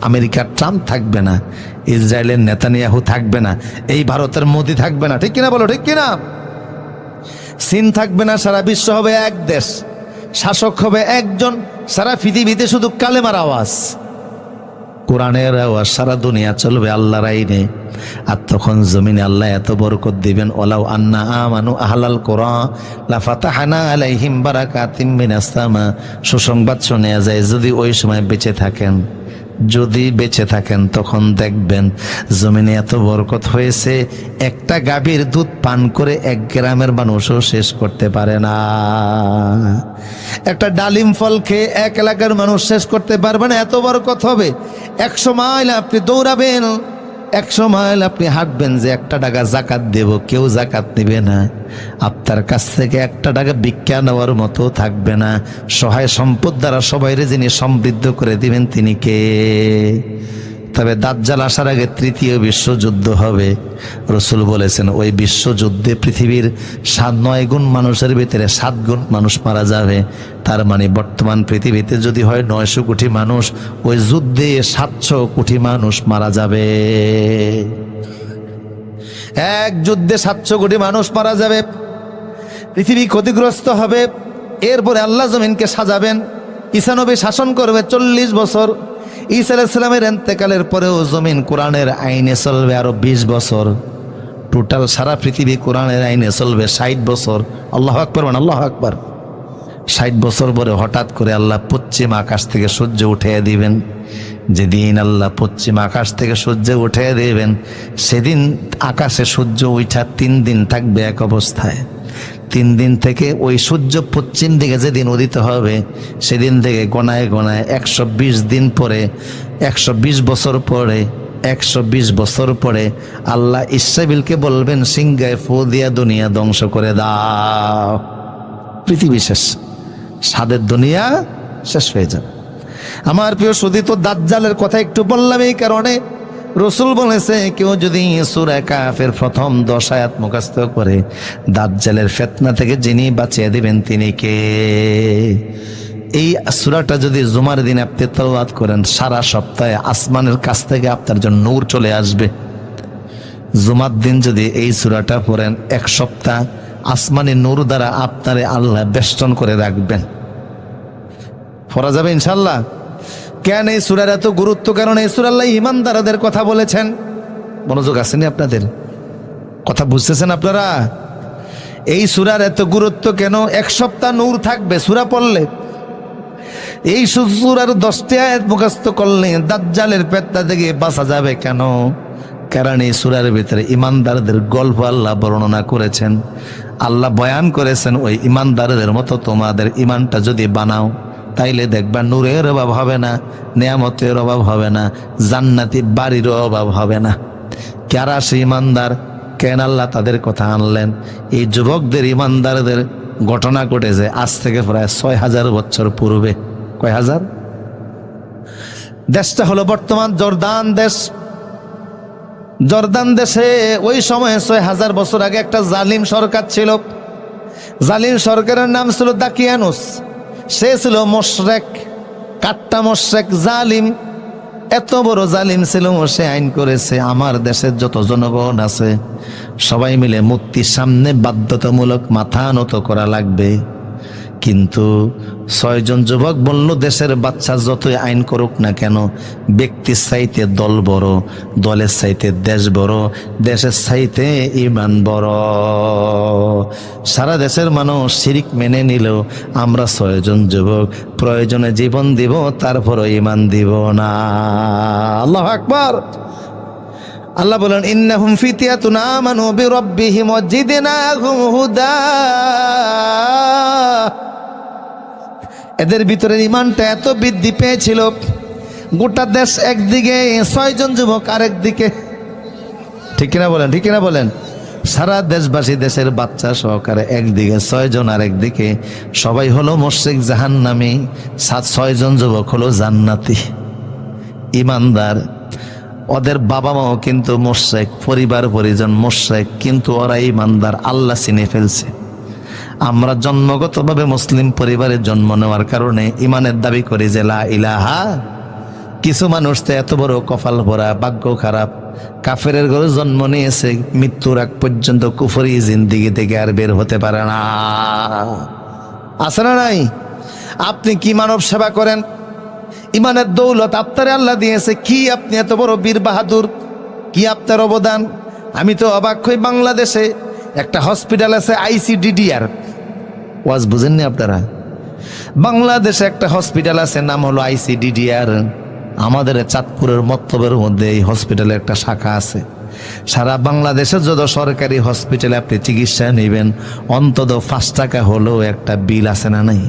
আমেরিকার ট্রাম্প থাকবে না, ইসরায়েলের নেতানিয়াহু থাকবে না, এই ভারতের মোদি থাকবে না। ঠিক কিনা বলো? ঠিক কিনা? চীন থাকবে না, সারা বিশ্ব হবে এক দেশ, শাসক হবে একজন, সারা পৃথিবীতে শুধু কালেমার আওয়াজ, কোরআনের আওয়াজ, সারা দুনিয়া চলবে আল্লাহর আইনে। আর তখন জমিনে আল্লাহ এত বরকত দিবেন, ওয়ালাউ আন্না আমানু আহলাল কুরআ লাফাতাহনা আলাইহিম বারাকাতিম মিনাস সামা। সুসংবাদ শোনা যায়, যদি ওই সময় বেঁচে থাকেন, যদি বেঁচে থাকেন তখন দেখবেন জমিনে এত বরকত হয়েছে, একটা গাভীর দুধ পান করে 1 গ্রামের মানুষও শেষ করতে পারে না। একটা ডালিম ফল খেয়ে 1 এলাকার মানুষ শেষ করতে পারবে না, এত বরকত হবে। 100 মাইল আপনি দৌড়াবেন, 100 মাইল আপনি হাঁটবেন, যে 1 টাকা জাকাত দেব, কেউ জাকাত নেবে না। আপনার কাছ থেকে 1 টাকা ভিক্ষা নেওয়ার মতো থাকবে না। সহায় সম্পদ দ্বারা সবাইরে যিনি সমৃদ্ধ করে দিবেন তিনি কে? তবে দাজ্জাল আসার আগে 3য় বিশ্বযুদ্ধ হবে। রাসূল বলেছেন, ওই বিশ্বযুদ্ধে পৃথিবীর 9 গুণ মানুষের ভিতরে 7 গুণ মানুষ মারা যাবে। তার মানে বর্তমান পৃথিবীতে যদি হয় 900 কোটি মানুষ, ওই যুদ্ধে 700 কোটি মানুষ মারা যাবে। এক যুদ্ধে 700 কোটি মানুষ মারা যাবে, পৃথিবী ক্ষতিগ্রস্ত হবে। এরপরে আল্লাহ জমিনকে সাজাবেন, ঈসা নবী শাসন করবে 40 বছর। ঈসা আলাইহিস সালামের ইন্তেকালের পরেও জমিন কোরআনের আইনে চলবে আরো 20 বছর। টোটাল সারা পৃথিবী কোরআনের আইনে চলবে 60 বছর। আল্লাহু আকবার, আল্লাহু আকবার। 60 বছর পরে হঠাৎ করে আল্লাহ পশ্চিম আকাশ থেকে সূর্য উঠিয়ে দিবেন। যেদিন আল্লাহ পশ্চিম আকাশ থেকে সূর্য উঠিয়ে দিবেন, সেদিন আকাশে সূর্য উঠা 3 দিন থাকবে এক অবস্থায়। 3 দিন থেকে ওই সূর্য পশ্চিম দিকে যেদিন উদিত হবে, সেদিন থেকে গণায় গণায় 120 দিন পরে, 120 বছর পরে, 120 বছর পরে আল্লাহ ইসরাফিলকে বলবেন, সিংহায় ফু দিয়া দুনিয়া ধ্বংস করে দাও। পৃথিবী শেষ, সাদের দুনিয়া শেষ হয়ে যাবে। আমার প্রিয় সুধী, তো দাজ্জালের কথা একটু বললাম এই কারণে, রাসূল বলেছে, কেউ যদি সূরা কাফের প্রথম 10 আয়াত মুখস্থ করে, দাজ্জালের ফিতনা থেকে যিনি বাঁচিয়ে দিবেন তিনি কে? এই সূরাটা যদি জুমার দিন আপনি তেলাওয়াত করেন, সারা সপ্তাহে আসমানের কাছ থেকে আপনার জন্য নূর চলে আসবে। জুমার দিন যদি এই সূরাটা পড়েন, 1 সপ্তাহ আসমানি নূর দ্বারা আপনারে আল্লাহ বেষ্টন করে রাখবেন। পড়া যাবে ইনশাআল্লাহ। কেন এই সূরার এত গুরুত্ব? কারণ এই সূরা আল্লাহ ঈমানদারদের কথা বলেছেন। মনোযোগ আসেনি আপনাদের? কথা বুঝতেছেন আপনারা? এই সূরার এত গুরুত্ব কেন? 1 সপ্তাহ নূর থাকবে সূরা পড়লে। এই সূরার 10টি আয়াত মুখস্থ করলে দাজ্জালের ফিতনা থেকে বাঁচা যাবে। কেন? কারণ এই সূরার ভিতরে ইমানদারদের গল্প আল্লাহ বর্ণনা করেছেন। আল্লাহ বয়ান করেছেন ওই ইমানদারদের মতো তোমাদের ইমানটা যদি বানাও তাইলে দেখবা নূরের অভাব হবে না, নেয়ামতের অভাব হবে না, জান্নাতি বাড়ির অভাব হবে না। কারা সে ইমানদার? কেন আল্লাহ তাদের কথা আনলেন? এই যুবকদের ইমানদারদের ঘটনা ঘটেছে আজ থেকে প্রায় ৬,০০০ বছর পূর্বে। কয় হাজার? দেশটা হলো বর্তমান জর্দান দেশ। জর্দান দেশে ওই সময়ে ৬,০০০ বছর আগে একটা জালিম সরকার ছিল। জালিম সরকারের নাম ছিল দাকিয়ানুস। সে ছিল মোশরেক, কাট্টা মোশরেক, জালিম। এত বড় জালিম ছিল, সে আইন করেছে আমার দেশের যত জনগণ আছে সবাই মিলে মূর্তির সামনে বাধ্যতামূলক মাথা নত করা লাগবে। কিন্তু ৬ জন যুবক বলল, দেশের বাচ্চা যতই আইন করুক না কেন, ব্যক্তির চাইতে দল বড়, দলের চাইতে দেশ বড়, দেশের চাইতে ইমান বড়। সারা দেশের মানুষ শিরিক মেনে নিলেও আমরা ৬ জন যুবক প্রয়োজনে জীবন দিব, তারপরও ইমান দিব না। আল্লাহু আকবার। আল্লাহ বলেন, ইন্নাহুম ফিতিয়াতুন আমানু বিরাব্বিহিম ওয়াজিদনাহুম হুদা। এদের ভিতরে ইমানটা এত বৃদ্ধি পেয়েছিল, গোটা দেশ একদিকে, ৬ জন যুবক আরেক দিকে। ঠিক কিনা বলেন? ঠিক কিনা বলেন? সারা দেশবাসী, দেশের বাচ্চা সহকারে একদিকে, ৬ জন আরেক দিকে। সবাই হলো মুশরিক, জাহান্নামী। ৬ জন যুবক হলো জান্নাতি, ইমানদার। ওদের বাবা মাও কিন্তু মুশরিক, পরিবার পরিজন মুশরিক, কিন্তু ওরা ইমানদার, আল্লাহ চিনে ফেলছে। আমরা জন্মগতভাবে মুসলিম পরিবারে জন্ম নেওয়ার কারণে ইমানের দাবি করি যে লা ইলাহা। কিছু মানুষ তো এত বড় কপাল ভরা, ভাগ্য খারাপ, কাফেরের ঘরে জন্ম নিয়েছে, মৃত্যুর আগ পর্যন্ত কুফরি জিন্দিগি থেকে আর বের হতে পারে না। আছে না নাই? আপনি কি মানব সেবা করেন? ইমানের দৌলত আপনারে আল্লাহ দিয়েছে, কি আপনি এত বড় বীর বাহাদুর, কি আপনার অবদান? আমি তো অবাক হই, বাংলাদেশে একটা হসপিটাল আছে ICDDR। ওয়াজ বুঝেননি আপনারা? বাংলাদেশে একটা হসপিটাল আছে, নাম হলো ICDDR। আমাদের চাঁদপুরের মতলবের মধ্যে এই হসপিটালের একটা শাখা আছে। সারা বাংলাদেশে যত সরকারি হসপিটালে আপনি চিকিৎসা নেবেন, অন্তত 5 টাকা হলেও একটা বিল আছে না নাই?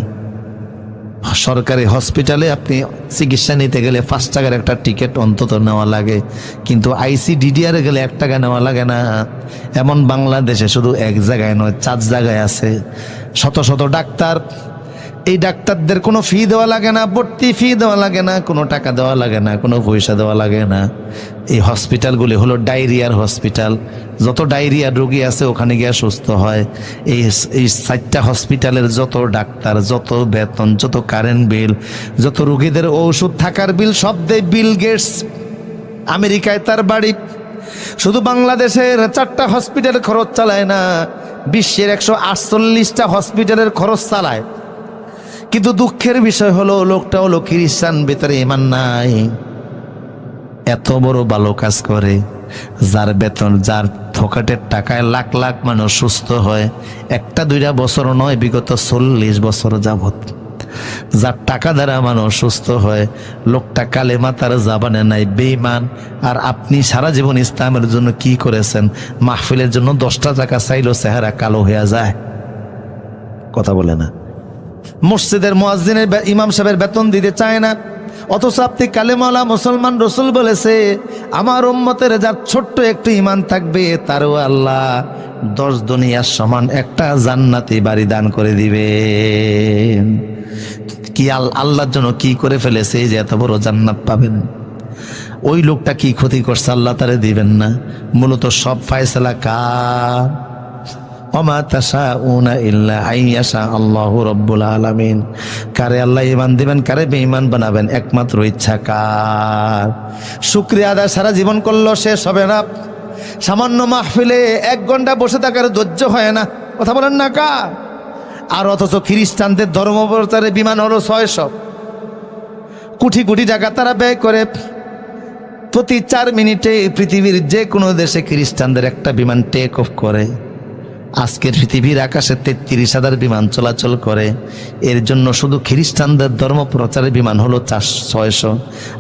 সরকারি হসপিটালে আপনি চিকিৎসা নিতে গেলে 5 টাকার একটা টিকিট অন্তত নেওয়া লাগে, কিন্তু ICDDR গেলে 1 টাকা নেওয়া লাগে না। এমন বাংলাদেশে শুধু এক জায়গায় নয়, 4 জায়গায় আছে। শত শত ডাক্তার, এই ডাক্তারদের কোনো ফি দেওয়া লাগে না, ভর্তি ফি দেওয়া লাগে না, কোনো টাকা দেওয়া লাগে না, কোনো পয়সা দেওয়া লাগে না। এই হসপিটালগুলি হলো ডায়রিয়ার হসপিটাল। যত ডায়রিয়ার রোগী আছে ওখানে গিয়ে সুস্থ হয়। এই 4টা হসপিটালের যত ডাক্তার, যত বেতন, যত কারেন্ট বিল, যত রোগীদের ঔষধ, থাকার বিল, সব দেয় বিল গেটস। আমেরিকায় তার বাড়ি। শুধু বাংলাদেশের 4টা হসপিটালের খরচ চালায় না, বিশ্বের 148টা হসপিটালের খরচ চালায়। কিন্তু দুঃখের বিষয় হলো, লোকটা হলো খ্রিস্টান, ভিতরে ইমান নাই। এত বড় ভালো কাজ করে, যার বেতন, যার ফকেটের টাকায় লাখ লাখ মানুষ সুস্থ হয়। 1-2 বছর নয়, বিগত 40 বছর যাবত যার টাকা দ্বারা মানুষ সুস্থ হয়। লোকটা কালেমা তার জাবানে নাই, বেঈমান। আর আপনি সারা জীবন ইসলামের জন্য কি করেছেন? মাহফিলের জন্য 10টা টাকা চাইলেও চেহারা কালো হয়ে যায়। কথা বলে না? মসজিদের মুয়াজ্জিনের, ইমাম সাহেবের বেতন দিতে চায় না, অথচ আপনি কালেমাওয়ালা মুসলমান। রসুল বলেছে, আমার উম্মতের যার ছোট্ট একটু ইমান থাকবে তারও আল্লাহ 10 দুনিয়ার সমান একটা জান্নাতি বাড়ি দান করে দিবেন। কি আল্লাহর জন্য কি করে ফেলেছে যে এত বড় জান্নাত পাবেন? ওই লোকটা কি ক্ষতি করছে আল্লাহ তারে দিবেন না? মূলত সব ফায়সালা কার? ওমা তাশাউনা ইল্লা আইয়াশা আল্লাহু রাব্বুল আলামিন। কারে আল্লাহ ঈমান দিবেন, কারে বেঈমান বানাবেন, একমাত্র ইচ্ছা কার। শুকরিয়া আদায় সারা জীবন করলো, শেষ হবে না। সামান্য মাহফিলে 1 ঘন্টা বসে থাকার ধৈর্য হয় না। কথা বলেন না কা? আর অথচ খ্রিস্টানদের ধর্ম প্রচারে বিমান হলো 600। কোটি কোটি টাকা তারা ব্যয় করে। প্রতি 4 মিনিটে পৃথিবীর যে কোনো দেশে খ্রিস্টানদের একটা বিমান টেক অফ করে। আজকের পৃথিবীর আকাশে 33,000 বিমান চলাচল করে। এর জন্য শুধু খ্রিস্টানদের ধর্ম প্রচারের বিমান হলো 600।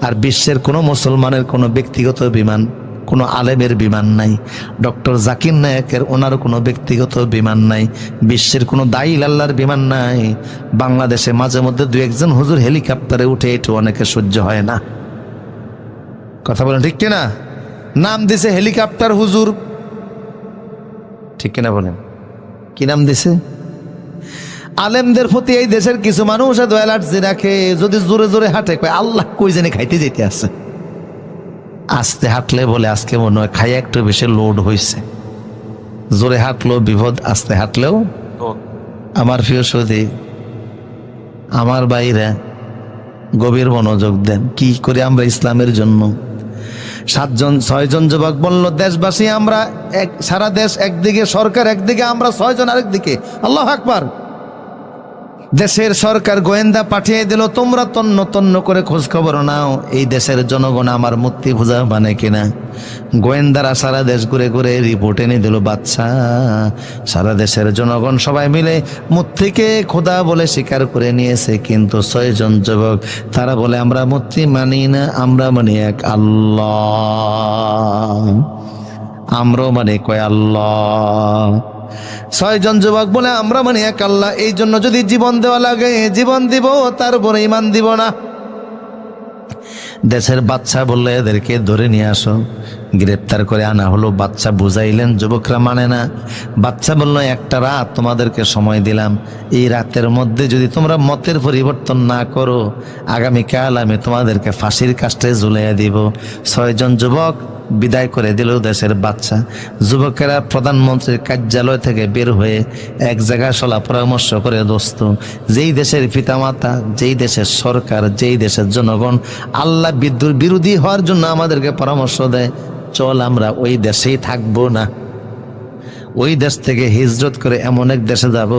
আর বিশ্বের কোনো মুসলমানের কোনো ব্যক্তিগত বিমান কোনো আলেমের বিমান নাই, ডক্টর জাকির নায়েকের ওনার কোনো ব্যক্তিগত বিমান নাই, বিশ্বের কোনো দায়ী আল্লাহর বিমান নাই। বাংলাদেশে মাঝে মধ্যে দু একজন হুজুর হেলিকপ্টারে উঠে এটু অনেকে সহ্য হয় না। কথা বলেন ঠিক কিনা? নাম দিছে হেলিকপ্টার হুজুর, ঠিক কিনা বলেন? কি নাম দিছে? আলেমদের প্রতি এই দেশের কিছু মানুষ এত অ্যালার্জি রাখে, যদি জোরে জোরে হাঁটে কয় আল্লাহ কই জানি খাইতে যেতে আছে, আস্তে হাঁটলে বলে আজকে মনে হয় খাই একটু বেশি লোড হয়েছে। জোরে হাঁটলেও বিপদ, আস্তে হাঁটলেও। আমার প্রিয় সৌদি, আমার বাইরে গভীর মনোযোগ দেন। কি করে আমরা ইসলামের জন্য 6 জন যুবক বলল, দেশবাসী আমরা সারা দেশ একদিকে, সরকার একদিকে, আমরা 6 জন আরেকদিকে। আল্লাহু আকবার। দেশের সরকার গোয়েন্দা পাঠিয়ে দিল, তোমরা তন্ন তন্ন করে খোঁজ খবর নাও এই দেশের জনগণ আমার মূর্তি পূজা মানে কিনা। গোয়েন্দারা সারা দেশ ঘুরে ঘুরে রিপোর্ট এনে দিল, বাচ্চা সারা দেশের জনগণ সবাই মিলে মূর্তিকে খোদা বলে স্বীকার করে নিয়েছে, কিন্তু 6 জন যুবক তারা বলে আমরা মূর্তি মানি না, আমরা মানি এক আল্লাহ, আমরাও মানে কয় আল্লাহ। 6 জন যুবক বলে আমরা মানি এক আল্লাহ, এই জন্য যদি জীবন দেওয়া লাগে জীবন দিব, তারপরে ইমান দিব না। দেশের বাচ্চা বললে এদেরকে ধরে নিয়ে আসো, গ্রেপ্তার করে আনা হলো। বাচ্চা বুঝাইলেন, যুবকরা মানে না। বাচ্চা বলল, একটা রাত তোমাদেরকে সময় দিলাম, এই রাতের মধ্যে যদি তোমরা মতের পরিবর্তন না করো, আগামীকাল আমি তোমাদেরকে ফাঁসির কাস্টে ঝুলাইয়া দিব। 6 জন যুবক বিদায় করে দিল দেশের বাচ্চা। যুবকেরা প্রধানমন্ত্রীর কার্যালয় থেকে বের হয়ে এক জায়গায় সলা পরামর্শ করে, দোস্ত যেই দেশের পিতামাতা, যেই দেশের সরকার, যেই দেশের জনগণ আল্লাহ বিরোধী হওয়ার জন্য আমাদেরকে পরামর্শ দেয়, চল আমরা ওই দেশেই থাকবো না, ওই দেশ থেকে হিজরত করে এমন এক দেশে যাব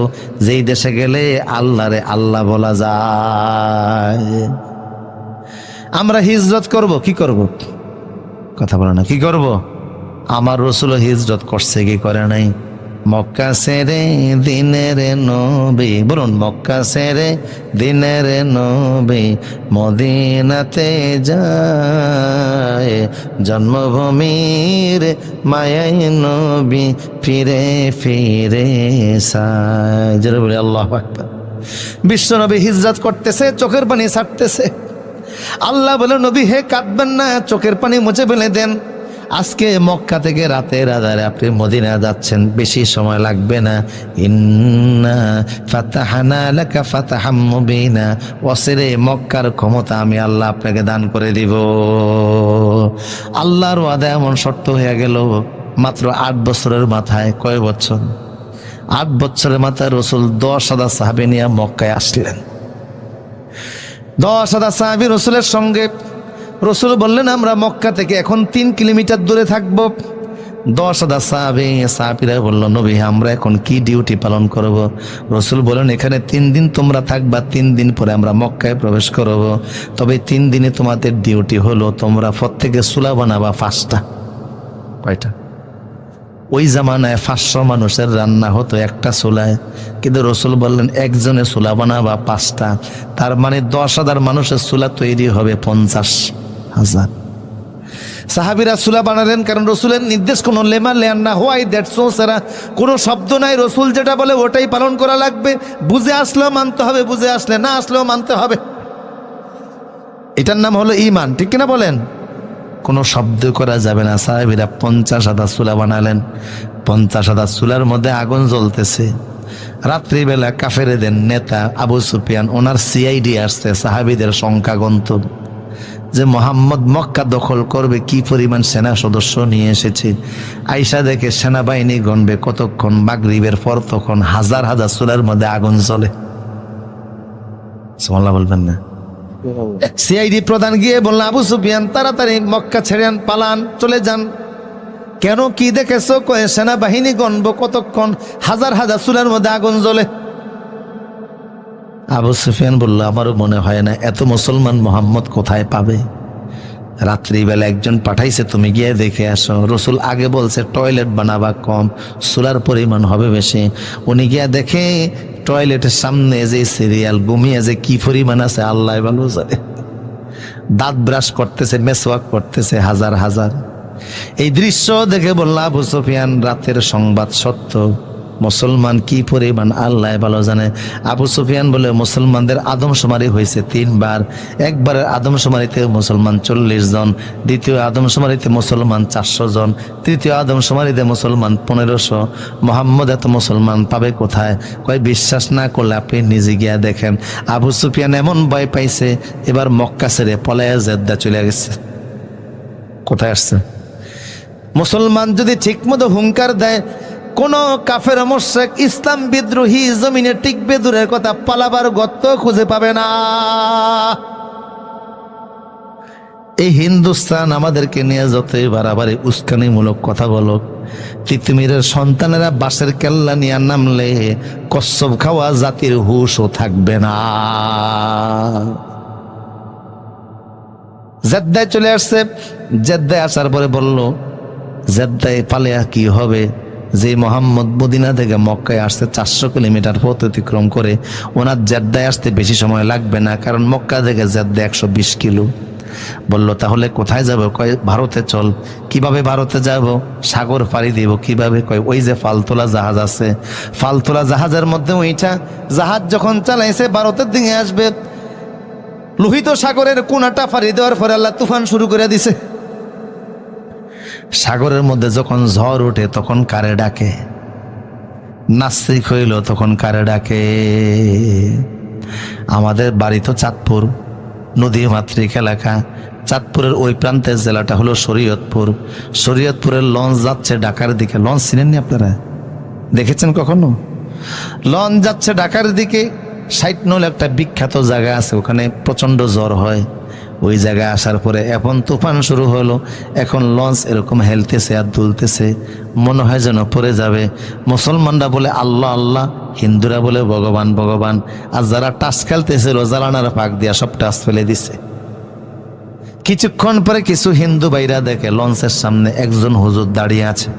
যেই দেশে গেলে আল্লাহরে আল্লাহ বলা যায়। আমরা হিজরত করব। কি করব? কথা বলো না, কি করব? আমার রাসূল হিজরত করছে কি করে নাই? মক্কা ছেড়ে দিনের নবী, বলুন মক্কা ছেড়ে দিনের নবী মদিনাতে যায়, জন্মভূমির মায়াই নবী ফিরে ফিরে সায়। যারা বলে আল্লাহু আকবার। বিশ্ব নবী হিজরত করতেছে, চোখের পানি ছাড়তেছে। আল্লাহ বলে, নবী হে কাঁদবেন না, চোখের পানি মুছে ফেলে দেন। আজকে মক্কা থেকে রাতের আধারে আপনি মদিনা যাচ্ছেন, বেশি সময় লাগবে না। ইন্না ফাতাহানা লাকা ফাতাহাম মুবিনা, ওয়াসিরে মক্কার ক্ষমতা আমি আল্লাহ আপনাকে দান করে দিব। আল্লাহর ওয়াদা এমন শর্ত হয়ে গেল, মাত্র 8 বছরের মাথায়। কয় বছর? 8 বছরের মাথায় রাসূল 10,000 সাহাবী নিয়ে মক্কায় আসলেন। 10,000 সাহাবী রাসূলের সঙ্গে। রাসূল বললেন আমরা মক্কা থেকে এখন 3 কিলোমিটার দূরে থাকবো। 10,000 সাহাবীরা বলল, নবী আমরা এখন কি ডিউটি পালন করব? রাসূল বলেন, এখানে 3 দিন তোমরা থাকবা, 3 দিন পরে আমরা মক্কায় প্রবেশ করব। তবে 3 দিনে তোমাদের ডিউটি হলো তোমরা প্রত্যেকে চুলা বানাবা 5টা। কয়টা? ওই জামানায় 500 মানুষের রান্না হতো একটা চুলায়, কিন্তু রাসূল বললেন একজনে চুলা বানাবা 5টা। তার মানে 10,000 মানুষের চুলা তৈরি হবে 50,000। সাহাবীরা চুলা বানালেন, কারণ রাসূলের নির্দেশ কোনো লেমা লেয়ান না হোয়াই দ্যাট সো সারা কোনো শব্দ নাই। রাসূল যেটা বলে ওটাই পালন করা লাগবে। বুঝে আসলেও মানতে হবে, বুঝে আসলে না আসলেও মানতে হবে। এটার নাম হলো ঈমান, ঠিক কিনা বলেন? কোনো শব্দ করা যাবে না। সাহাবীরা 50,000 চুলা বানালেন। 50,000 চুলার মধ্যে আগুন জ্বলতেছে। রাত্রিবেলা কাফেরদের নেতা আবু সুফিয়ান, ওনার সিআইডি আসছে সাহাবীদের সংখ্যা গণত, যে মোহাম্মদ মক্কা দখল করবে, কি পরিমাণ সেনা সদস্য নিয়ে এসেছে। আইসা দেখে সেনাবাহিনী গণবে কতক্ষণ, মাগরিবের পর তখন 1000 চুলার মধ্যে আগুন জ্বলে। সুবহানাল্লাহ বলবেন না? সিআইডি প্রধান গিয়ে বলল, আবু সুফিয়ান তাড়াতাড়ি মক্কা ছেড়েন, পালান, চলে যান। কেন, কি দেখেছো? কয়ে সেনাবাহিনী গণব কতক্ষণ, 1000 চুলার মধ্যে আগুন জ্বলে। আবু সুফিয়ান বলল, আমারও মনে হয় না, এত মুসলমান মোহাম্মদ কোথায় পাবে? রাত্রিবেলা একজন পাঠাইছে, তুমি গিয়ে দেখে আসো। রাসূল আগে বলছে টয়লেট বানাবা কম, চুলার পরিমাণ হবে বেশি। উনি গিয়া দেখে টয়লেটের সামনে যে সিরিয়াল ঘুমিয়ে যে কি পরিমাণ আছে আল্লাহ ভালো জানে। দাঁত ব্রাশ করতেছে, মেসওয়াক করতেছে 1000। এই দৃশ্য দেখে বলল আবু সুফিয়ান, রাতের সংবাদ সত্য, মুসলমান কি পরিমাণ আল্লাহ ভালো জানে। আবু সুফিয়ান বলে, মুসলমানদের আদমশুমারি হয়েছে 3 বার। একবারের আদমশুমারিতে মুসলমান 40 জন, দ্বিতীয় আদমশুমারিতে মুসলমান 400 জন, তৃতীয় আদমশুমারিতে মুসলমান 1500। মোহাম্মদ এত মুসলমান পাবে কোথায়? কয় বিশ্বাস না করলে আপনি নিজে গিয়া দেখেন। আবু সুফিয়ান এমন ভয় পাইছে, এবার মক্কা ছেড়ে পলায়া জেদ্দা চলে গেছে। কোথায় আসছে? মুসলমান যদি ঠিক মতো হুঙ্কার দেয়, কোন কাফের মুশরিক ইসলাম বিদ্রোহী জমিনে টিকবে দূরের কথা, পালাবার গর্ত খুঁজে পাবে না। এই হিন্দুস্তান আমাদেরকে নিয়ে যতই বাড়াবাড়ি উস্কানিমূলক কথা বলো, তিতুমিরের সন্তানেরা বাঁশের কেল্লা নিয়ে নামলে কচ্ছপ খাওয়া জাতির হুশও থাকবে না। জেদ্দায় চলে আসছে। জেদ্দায় আসার পরে বলল, জেদ্দায় পালিয়া কি হবে? যে মোহাম্মদ মদিনা থেকে মক্কায় আসছে 400 কিলোমিটার পথ অতিক্রম করে, ওনার জেদ্দায় আসতে বেশি সময় লাগবে না, কারণ মক্কা থেকে জেদ্দা 120 কিলো। বলল তাহলে কোথায় যাব? কয় ভারতে চল। কিভাবে ভারতে যাব? সাগর পাড়ি দিব। কিভাবে? কয় ওই যে ফালতোলা জাহাজ আছে, ফালতোলা জাহাজের মধ্যে ওইটা জাহাজ যখন চালাইছে ভারতের দিকে আসবে, লোহিত সাগরের কোনাটা পাড়ি দেওয়ার পরে আল্লাহ তুফান শুরু করে দিছে। সাগরের মধ্যে যখন ঝড় ওঠে তখন কারে ডাকে? নাস্তিক হইল তখন কারে ডাকে? আমাদের বাড়ি তো চাঁদপুর, নদী মাতৃক এলাকা। চাঁদপুরের ওই প্রান্তের জেলাটা হলো শরীয়তপুর। শরীয়তপুরের লঞ্চ যাচ্ছে ঢাকার দিকে। লঞ্চ চিনেননি আপনারা? দেখেছেন কখনো? লঞ্চ যাচ্ছে ঢাকার দিকে। 60 নল একটা বিখ্যাত জায়গা আছে, ওখানে প্রচন্ড জ্বর হয়। ওই জায়গায় আসার পরে এখন তুফান শুরু হলো। এখন লঞ্চ এরকম হেলতেছে আর দুলতেছে, মনে হয় যেন পড়ে যাবে। মুসলমানরা বলে আল্লাহ আল্লাহ, হিন্দুরা বলে ভগবান ভগবান। আর যারা টাস খেলতেছিল জ্বালানার ফাঁক দিয়া সব টাস ফেলে দিছে। কিছুক্ষণ পরে কিছু হিন্দু ভাইরা দেখে লঞ্চের সামনে একজন হুজুর দাঁড়িয়ে আছে।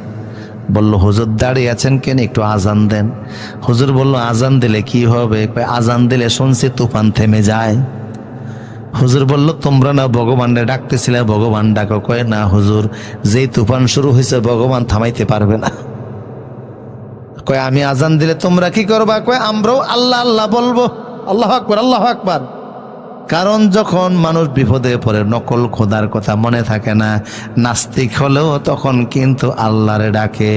বলল হুজুর দাঁড়িয়ে আছেন কেন? একটু আজান দেন। হুজুর বলল আজান দিলে কি হবে? আজান দিলে শুনছি তুফান থেমে যায়। হুজুর বলল তোমরা না ভগবানরে ডাকতেছিলে, ভগবান ডাকো। কয় না হুজুর, যেই তুফান শুরু হয়েছে ভগবান থামাইতে পারবে না। কয় আমি আজান দিলে তোমরা কি করবা? কয় আমরাও আল্লাহ আল্লাহ বলবো। আল্লাহু আকবার, আল্লাহু আকবার। কারণ যখন মানুষ বিপদে পড়ে নকল খোদার কথা মনে থাকে না, নাস্তিক হলেও তখন কিন্তু আল্লাহরে ডাকে।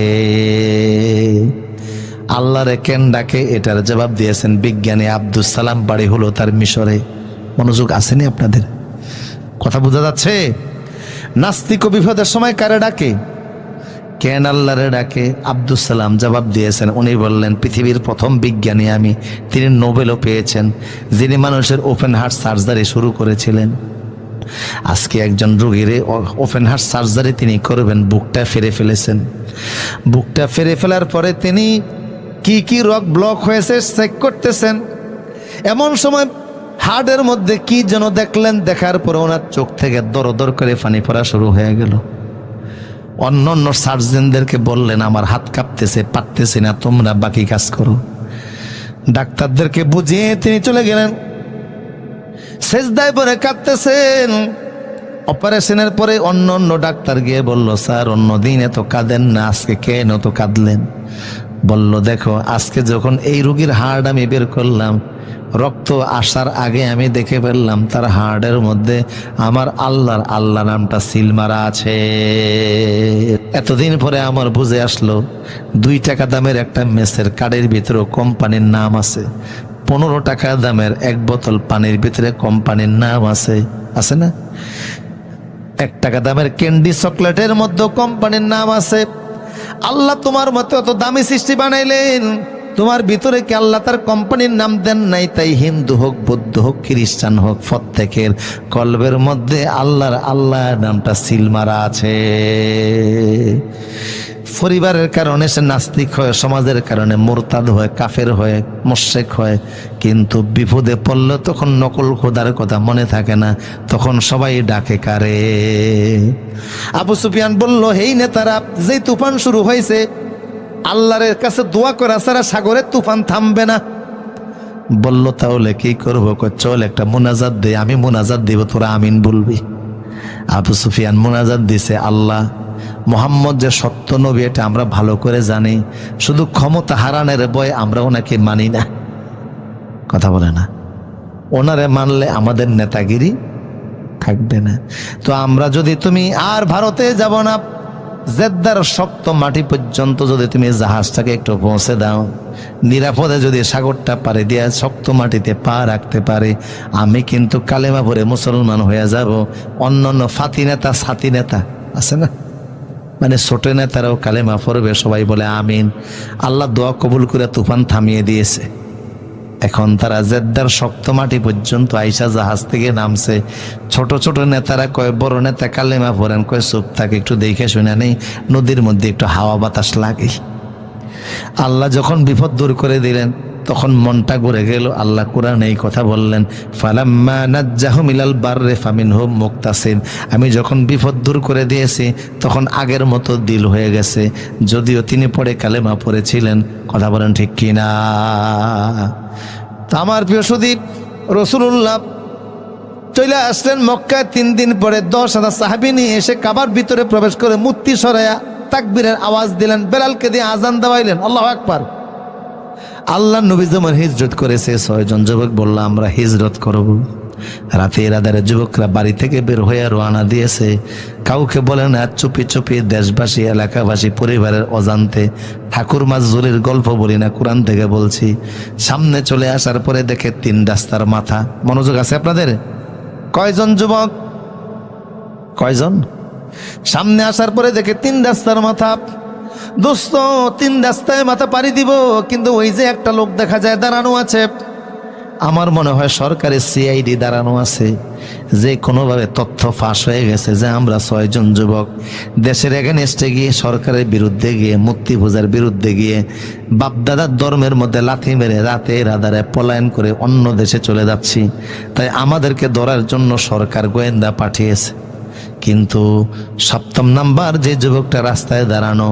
আল্লাহরে কেন ডাকে? এটার জবাব দিয়েছেন বিজ্ঞানী আব্দুস সালাম, বাড়ি হলো তার মিশরে। মনোযোগ আসেনি আপনাদের? কথা বোঝা যাচ্ছে? নাস্তিক বিপদের সময় কারে ডাকে? কেন আল্লাহরে ডাকে? আব্দুস সালাম জবাব দিয়েছেন, উনি বললেন পৃথিবীর প্রথম বিজ্ঞানী আমি। তিনি নোবেলও পেয়েছেন, যিনি মানুষের ওপেন হার্ট সার্জারি শুরু করেছিলেন। আজকে একজন রোগীর ওপেন হার্ট সার্জারি তিনি করবেন, বুকটা ফেরে ফেলেছেন। বুকটা ফেরে ফেলার পরে তিনি কি কি রোগ ব্লক হয়েছে চেক করতেছেন। এমন সময় হার্টের মধ্যে কি যেন দেখলেন, দেখার পরে ওনার চোখ থেকে দর দর করে পানি পড়া শুরু হয়ে গেল। অন্য অন্য সার্জনদেরকে বললেন আমার হাত কাঁপতেছে, পারতেছি না, তোমরা বাকি কাজ করো। ডাক্তারদেরকে বুঝিয়ে তিনি চলে গেলেন। সেজদায় পরে কাঁদতেছেন। অপারেশনের পরে অন্য অন্য ডাক্তার গিয়ে বলল স্যার অন্যদিন এত কাঁদেন না, আজকে কেন তো কাঁদলেন? বলল দেখো আজকে যখন এই রোগীর হার্ট আমি বের করলাম, রক্ত আসার আগে আমি দেখে ফেললাম তার হার্টের মধ্যে আমার আল্লাহ নামটা সিল মারা আছে। এতদিন পরে আমার বুঝে আসলো 2 টাকা দামের একটা মেসের কার্ডের ভিতরে কোম্পানির নাম আছে, 15 টাকা দামের 1 বোতল পানির ভিতরে কোম্পানির নাম আছে, আছে না? 1 টাকা দামের ক্যান্ডি চকলেটের মধ্যে কোম্পানির নাম আছে। আল্লাহ তোমার মতো এত দামি সৃষ্টি বানাইলেন, তোমার ভিতরে কি আল্লাহ তার কোম্পানির নাম দেন নাই? তাই হিন্দু হোক, বৌদ্ধ হোক, খ্রিস্টান হোক, প্রত্যেকের কলবের মধ্যে আল্লাহ নামটা সিল মারা আছে। পরিবারের কারণে সে নাস্তিক হয়, সমাজের কারণে মুরতাদ হয়, কাফের হয়, মুশরিক হয়, কিন্তু বিপদে পড়লে তখন নকল খোদার কথা মনে থাকে না, তখন সবাই ডাকে কারে? আবু সুফিয়ান বলল হেই নেতারা, যেই তুফান শুরু হয়েছে আল্লাহর কাছে দোয়া করা ছাড়া সাগরের তুফান থামবে না। বলল তাহলে কি করবো? চল একটা মোনাজাত দে, আমি মোনাজাত দিব, তোরা আমিন বলবি। আবু সুফিয়ান মোনাজাত দিছে, আল্লাহ মোহাম্মদ যে সত্য নবী এটা আমরা ভালো করে জানি, শুধু ক্ষমতা হারানোর ভয়ে আমরা ওনাকে মানি না। কথা বলে না, ওনারে মানলে আমাদের নেতাগিরি থাকবে না। তো আমরা যদি তুমি আর ভারতে যাব না, জেদ্দার শক্ত মাটি পর্যন্ত যদি তুমি জাহাজটাকে একটু পৌঁছে দাও, নিরাপদে যদি সাগরটা পাড়ি দিয়ে শক্ত মাটিতে পা রাখতে পারে, আমি কিন্তু কালেমা পড়ে মুসলমান হয়ে যাব। অন্যান্য ফাতি নেতা সাথী নেতা আছে না, মানে ছোট নেতারাও কালেমা পড়বে, সবাই বলে আমিন। আল্লাহ দোয়া কবুল করে তুফান থামিয়ে দিয়েছে। এখন তারা জেদ্দার শক্ত মাটি পর্যন্ত আইসা জাহাজ থেকে নামছে। ছোট ছোট নেতারা কয় বড় নেতা কালেমা পড়েন, কয় চুপ থাকে, একটু দেখে শুনে নেই, নদীর মধ্যে একটু হাওয়া বাতাস লাগে। আল্লাহ যখন বিপদ দূর করে দিলেন তখন মনটা ঘুরে গেল। আল্লাহ কোরআনে এই কথা বললেন, ফালাম্মা নাজ্জাহুম ইলাল বাররি ফামিনহুম মুক্তাসিম। আমি যখন বিপদ দূর করে দিয়েছি তখন আগের মতো দিল হয়ে গেছে, যদিও তিনি পরে কালেমা পড়েছিলেন। কথা বলেন ঠিক কিনা? তা আমার প্রিয় সুদীপ, রাসূলুল্লাহ চলে আসলেন মক্কায়। 3 দিন পরে 10,000 সাহাবী নিয়ে এসে কাবার ভিতরে প্রবেশ করে মূর্তি সরাইয়া তাকবীরের আওয়াজ দিলেন, বেলালকে দিয়ে আজান দেওয়াইলেন, আল্লাহু আকবার। আল্লাহ নবী যেমন হিজরত করেছে, 6 জন যুবক বলল আমরা হিজরত করব। রাতের আধারে যুবকরা বাড়ি থেকে বের হয়ে রওনা দিয়েছে। কাউকে বলে না, চুপি চুপি দেশবাসী, এলাকাবাসী, পরিবারের অজান্তে ঠাকুর মাজুরির গল্প বলি না, কোরআন থেকে বলছি। সামনে চলে আসার পরে দেখে 3 রাস্তার মাথা। মনোযোগ আছে আপনাদের? কয়জন যুবক? কয়জন? সামনে আসার পরে দেখে 3 রাস্তার মাথা। দোস্ত, 3 রাস্তায় মাথা পাড়ি দিব, কিন্তু ওই যে একটা লোক দেখা যায় দাঁড়ানো আছে, আমার মনে হয় সরকারি সিআইডি দাঁড়ানো আছে, যে কোনোভাবে তথ্য ফাঁস হয়ে গেছে যে আমরা 6 জন যুবক দেশের এগেনস্টে গিয়ে, সরকারের বিরুদ্ধে গিয়ে, মূর্তি পূজার বিরুদ্ধে গিয়ে, বাপদাদার ধর্মের মধ্যে লাথি মেরে রাতের আধারে পলায়ন করে অন্য দেশে চলে যাচ্ছি। তাই আমাদেরকে ধরার জন্য সরকার গোয়েন্দা পাঠিয়েছে। কিন্তু 7ম নাম্বার যে যুবকটা রাস্তায় দাঁড়ানো,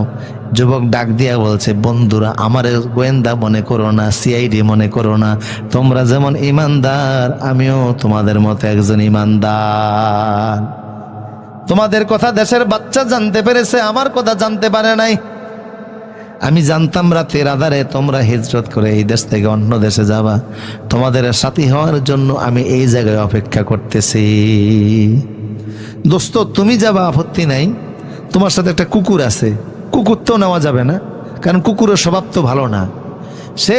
যুবক ডাক দিয়া বলছে, বন্ধুরা আমার গোয়েন্দা মনে করো না, সিআইডি মনে করো না, তোমরা যেমন ইমানদার আমিও তোমাদের মতো একজন ইমানদার। তোমাদের কথা দেশের বাচ্চা জানতে পেরেছে, আমার কথা জানতে পারে নাই। আমি জানতাম রাতের আধারে তোমরা হিজরত করে এই দেশ থেকে অন্য দেশে যাবা, তোমাদের সাথী হওয়ার জন্য আমি এই জায়গায় অপেক্ষা করতেছি। দোস্ত, তুমি যাবা আপত্তি নাই, তোমার সাথে একটা কুকুর আছে, কুকুর তো নেওয়া যাবে না, কারণ কুকুরের স্বভাব তো ভালো না। সে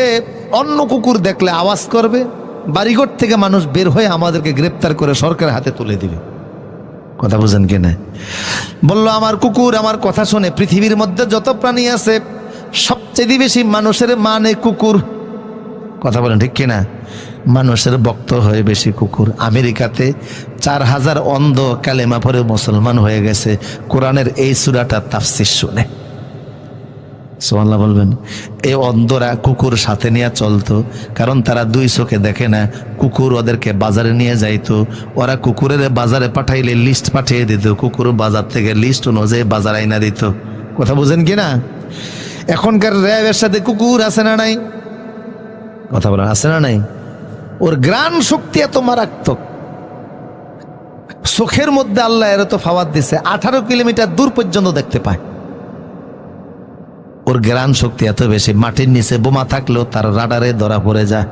অন্য কুকুর দেখলে আওয়াজ করবে, বাড়িঘর থেকে মানুষ বের হয়ে আমাদেরকে গ্রেপ্তার করে সরকারের হাতে তুলে দিবে। কথা বুঝেন কিনা? বলল আমার কুকুর আমার কথা শুনে, পৃথিবীর মধ্যে যত প্রাণী আছে সবচেয়ে বেশি মানুষের মানে কুকুর। কথা বলেন ঠিক কিনা? মানুষের ভক্ত হয়ে বেশি কুকুর। আমেরিকাতে 4000 অন্ধ কালেমা পড়ে মুসলমান হয়ে গেছে কোরআনের এই সূরাটা তাফসীর শুনে। সুবহানাল্লাহ বলবেন। এই অন্ধরা কুকুর সাথে নিয়ে চলতো, কারণ তারা 2 চোখে দেখে না। কুকুর ওদেরকে বাজারে নিয়ে যাইতো, ওরা কুকুরের বাজারে পাঠাইলে লিস্ট পাঠিয়ে দিত, কুকুর বাজার থেকে লিস্ট অনুযায়ী বাজার আইনা দিত। কথা বুঝেন কিনা? এখনকার র্যাবের সাথে কুকুর আছে না নাই? কথা বলেন, আছে না নাই? ওর গ্রাণ শক্তি এত মারাত্মক, চোখের মধ্যে আল্লাহ এর তো ফাওয়াত দিছে, 18 কিলোমিটার দূর পর্যন্ত দেখতে পায়। ওর গ্রাণ শক্তি এত বেশি, মাটির নিচে বোমা থাকলেও তার রাডারে ধরা পড়ে যায়।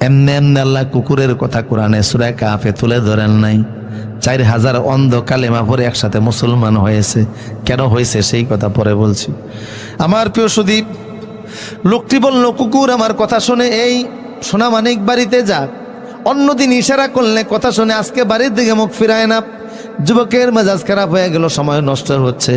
এমনি এমনি আল্লাহ কুকুরের কথা কোরআনে সূরা কাফে তুলে ধরেন নাই। 4000 অন্ধ কালেমা পড়ে একসাথে মুসলমান হয়েছে। কেন হয়েছে সেই কথা পরে বলছি। আমার প্রিয় সুদীপ, লোকটি বলল, কুকুর আমার কথা শুনে এই সোনামানিক বাড়িতে যা, অন্যদিন ইশারা করলে কথা শুনে আজকে বাড়ির দিকে মুখ ফিরায় না। যুবকের মেজাজ খারাপ হয়ে গেল, সময় নষ্ট হচ্ছে,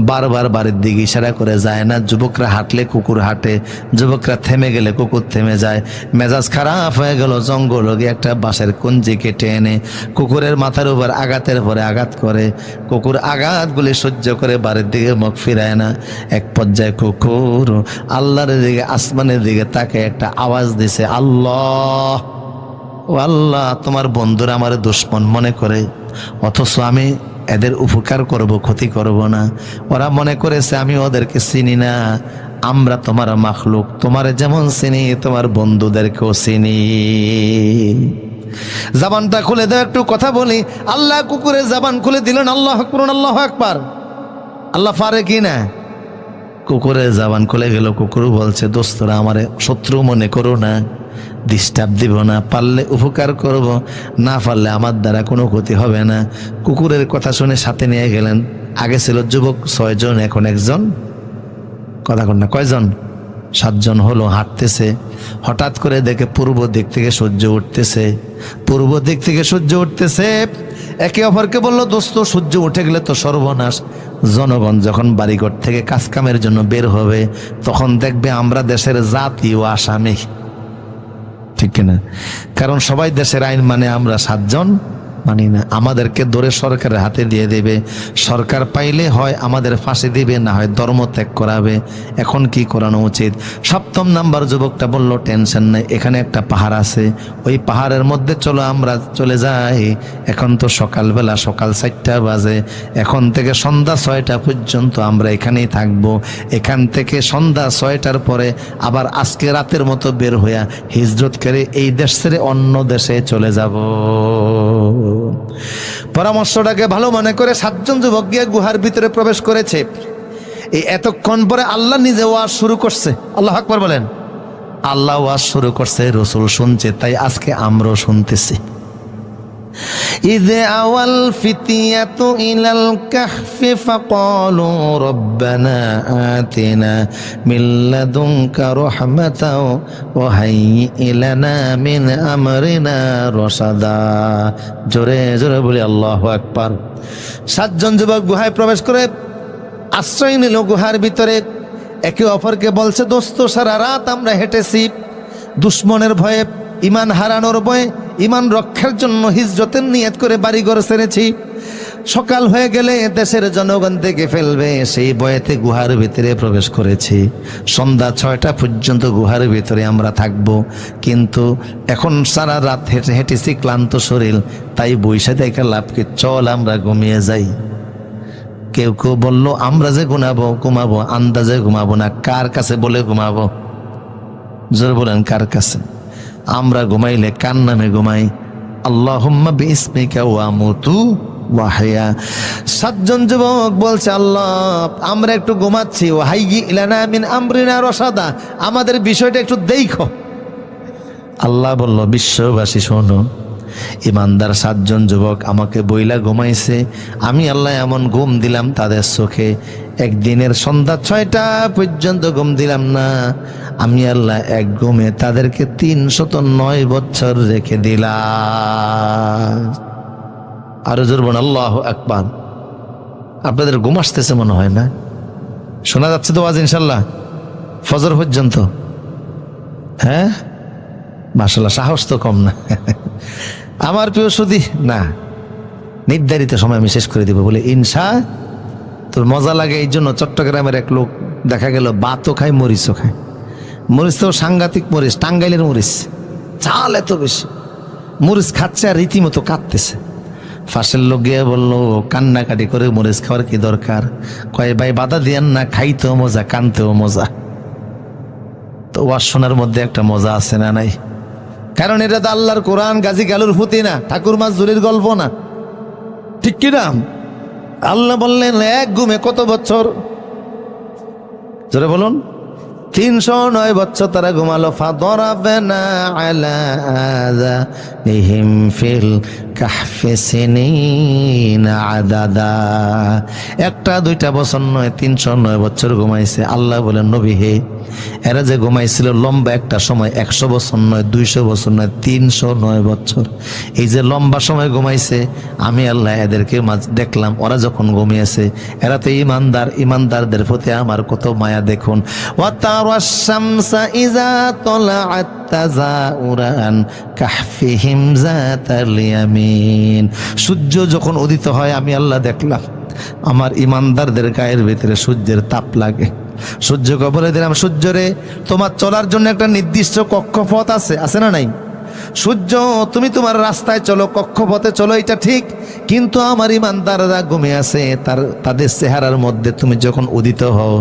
বারবার বাড়ির দিকে ইশারা করে যায় না। যুবকরা হাঁটলে কুকুর হাঁটে, যুবকরা থেমে গেলে কুকুর থেমে যায়। মেজাজ খারাপ হয়ে গেল, জঙ্গল গিয়ে একটা বাঁশের কঞ্জি কেটে এনে কুকুরের মাথার উপর আঘাতের পরে আঘাত করে। কুকুর আঘাতগুলি সহ্য করে বাড়ির দিকে মুখ ফিরায় না। এক পর্যায়ে কুকুর আল্লাহর দিকে, আসমানের দিকে তাকে একটা আওয়াজ দিছে, আল্লাহ, ও আল্লাহ, তোমার বন্ধুরা আমার দুশ্মন মনে করে, অথচ আমি এদের উপকার করব, ক্ষতি করব না। ওরা মনে করেছে আমি ওদেরকে চিনি না। আমরা তোমার মাখলুক, তোমার যেমন চিনি তোমার বন্ধুদেরকেও চিনি। জবানটা খুলে দাও, একটু কথা বলি। আল্লাহ কুকুরের জবান খুলে দিলেন। আল্লাহ আকবার, আল্লাহ আকবার। আল্লাহ পারে কি না? কুকুরের জবান খুলে গেল। কুকুর বলছে, দোস্তরা আমারে শত্রু মনে করো না, ডিস্টার্ব দিব না, পারলে উপকার করব, না পারলে আমার দ্বারা কোনো ক্ষতি হবে না। কুকুরের কথা শুনে সাথে নিয়ে গেলেন। আগে ছিল যুবক 6 জন, এখন একজন। কথা কন না, কয়জন? 7 জন হলো। হাঁটতেছে, হঠাৎ করে দেখে পূর্ব দিক থেকে সূর্য উঠতেছে। পূর্ব দিক থেকে সূর্য উঠতেছে। একে অপরকে বলল, দোস্ত সূর্য উঠে গেলে তো সর্বনাশ। জনগণ যখন বাড়িঘর থেকে কাজকামের জন্য বের হবে, তখন দেখবে আমরা দেশের জাতীয় আসামি, ঠিক কিনা? কারণ সবাই দেশের আইন মানে, আমরা 7 জন মানি না। আমাদেরকে ধরে সরকারের হাতে দিয়ে দেবে। সরকার পাইলে হয় আমাদের ফাঁসি দিবে, না হয় ধর্ম ত্যাগ করাবে। এখন কি করানো উচিত? 7ম নাম্বার যুবকটা বলল, টেনশন নাই, এখানে একটা পাহাড় আছে, ওই পাহাড়ের মধ্যে চলো আমরা চলে যাই। এখন তো সকালবেলা, সকাল 4টা বাজে, এখন থেকে সন্ধ্যা 6টা পর্যন্ত আমরা এখানেই থাকবো। এখান থেকে সন্ধ্যা 6টার পরে আবার আজকে রাতের মতো বের হইয়া হিজরত করে এই দেশ ছেড়ে অন্য দেশে চলে যাব। পরামর্শটাকে ভালো মনে করে 7 জন যুবক গিয়ে গুহার ভিতরে প্রবেশ করেছে। এই এতক্ষণ পরে আল্লাহ নিজে ওয়াজ শুরু করছে। আল্লাহ আকবার বলেন। আল্লাহ ওয়াজ শুরু করছে, রাসূল শুনছে, তাই আজকে আমরাও শুনতেছি। ইযে আওয়াল ফিতিয়াতু ইলাল কাহফি ফাকালু রব্বানা আতিনা মিন লাদুনকা রাহমাতাও ওয়া হাইয়্যি লানা মিন আমরিনা রাশাদা। জোরে জোরে বলি আল্লাহু আকবার। 7 জন যুবক গুহায় প্রবেশ করে আশ্রয় নিল গুহার ভিতরে। একে অপরকে বলছে, দোস্ত সারা রাত আমরা হেঁটেছি, দুশ্মনের ভয়ে, ইমান হারানোর ভয়ে, ইমান রক্ষার জন্য হিজরতের নিয়ত করে বাড়িঘর ছেড়েছি। সকাল হয়ে গেলে দেশের জনগণ দেখে ফেলবে, সেই ভয়েতে গুহার ভিতরে প্রবেশ করেছি। সন্ধ্যা 6টা পর্যন্ত গুহার ভিতরে আমরা থাকব, কিন্তু এখন সারা রাত হেঁটে হেঁটেছি, ক্লান্ত শরীর, তাই বৈশা দেখে লাভ কি, চল আমরা ঘুমিয়ে যাই। কেউ কেউ বলল, আমরা যে ঘুমাবো আন্দাজে ঘুমাবো না, কার কাছে বলে ঘুমাবো? জোর বলেন, কার কাছে? আমরা ঘুমাইলে কার নামে ঘুমাই? আল্লাহুম্মা বিইসমিকা ওয়া আমুতু ওয়া আহইয়া। 7 জন যুবক বলছে, আল্লাহ আমরা একটু ঘুমাচ্ছি, ওয়া হাইয়্যি লানা মিন আমরিনা রাশাদা, আমাদের বিষয়টা একটু দেখো। আল্লাহ বলল, বিশ্ববাসী শোনো, ইমানদার 7 জন যুবক আমাকে বইলা ঘুমাইছে, আমি আল্লাহ এমন ঘুম দিলাম তাদের চোখে, একদিনের সন্ধ্যা 6টা পর্যন্ত ঘুম দিলাম না। আমি আল্লাহ এক ঘুমে তাদেরকে 309 বছর রেখে দিলাম। আরো জোর বলুন আল্লাহু আকবার। আপনাদের ঘুম আসতেছে মনে হয় না? শোনা যাচ্ছে তো আওয়াজ ইনশাল্লাহ ফজর পর্যন্ত? হ্যাঁ মাশাআল্লাহ, সাহস তো কম না। আমার প্রিয় সুধী, না নির্ধারিত সময় আমি শেষ করে দিব বলে ইনশা। তোর মজা লাগে এই জন্য চট্টগ্রামের এক লোক দেখা গেল ভাতও খায় মরিচও খায়। মরিচ তো সাংঘাতিক মরিচ, টাঙ্গাইলের মরিচ, চাল এত বেশি, মরিচ খাচ্ছে আর রীতিমতো কাঁদতেছে। ফাঁসের লোক গিয়ে বললো, কান্নাকাটি করে মরিচ খাওয়ার কি দরকার? কয় ভাই বাধা দিয়েন না, খাইতেও মজা কানতেও মজা। তো ওয়াজ শোনার মধ্যে একটা মজা আছে না নাই? কারণ এটা তো আল্লাহর কোরআন, গাজী গালুর ফুতি না, ঠাকুর মাজুরির গল্প না, ঠিক কিনা? আল্লাহ বললেন এক ঘুমে কত বছর? জোরে বলুন। 309 বছর তারা ঘুমালো। ফাদরাবনা আলা আযানিহিম ফিল কাহফি সিনিনা আদাদা। 1-2 বছর নয়, 309 বছর ঘুমাইছে। আল্লাহ বলেন, নবী হে, এরা যে ঘুমাইছিল লম্বা একটা সময়, 100 বছর নয়, 200 বছর নয়, 309 বছর। এই যে লম্বা সময় ঘুমাইছে, আমি আল্লাহ এদেরকে দেখলাম, ওরা যখন ঘুমিয়েছে, এরা তো ইমানদার, ইমানদারদের প্রতি আমার কত মায়া দেখুন। ওয়াতারাশ-শামসা ইযা তালাআত তাযাউরান কাহফিহিম যাতাল ইয়ামিন। সূর্য যখন উদিত হয় আমি আল্লাহ দেখলাম আমার ইমানদারদের গায়ের ভিতরে সূর্যের তাপ লাগে। সূর্যকে বলে দিলাম, সূর্যরে তোমার চলার জন্য একটা নির্দিষ্ট কক্ষপথ আছে না নাই? সূর্য তুমি তোমার রাস্তায় চলো, কক্ষপথে চলো, এটা ঠিক, কিন্তু আমার ইমানদাররা ঘুমিয়ে আছে, তাদের চেহারার মধ্যে তুমি যখন উদিত হও,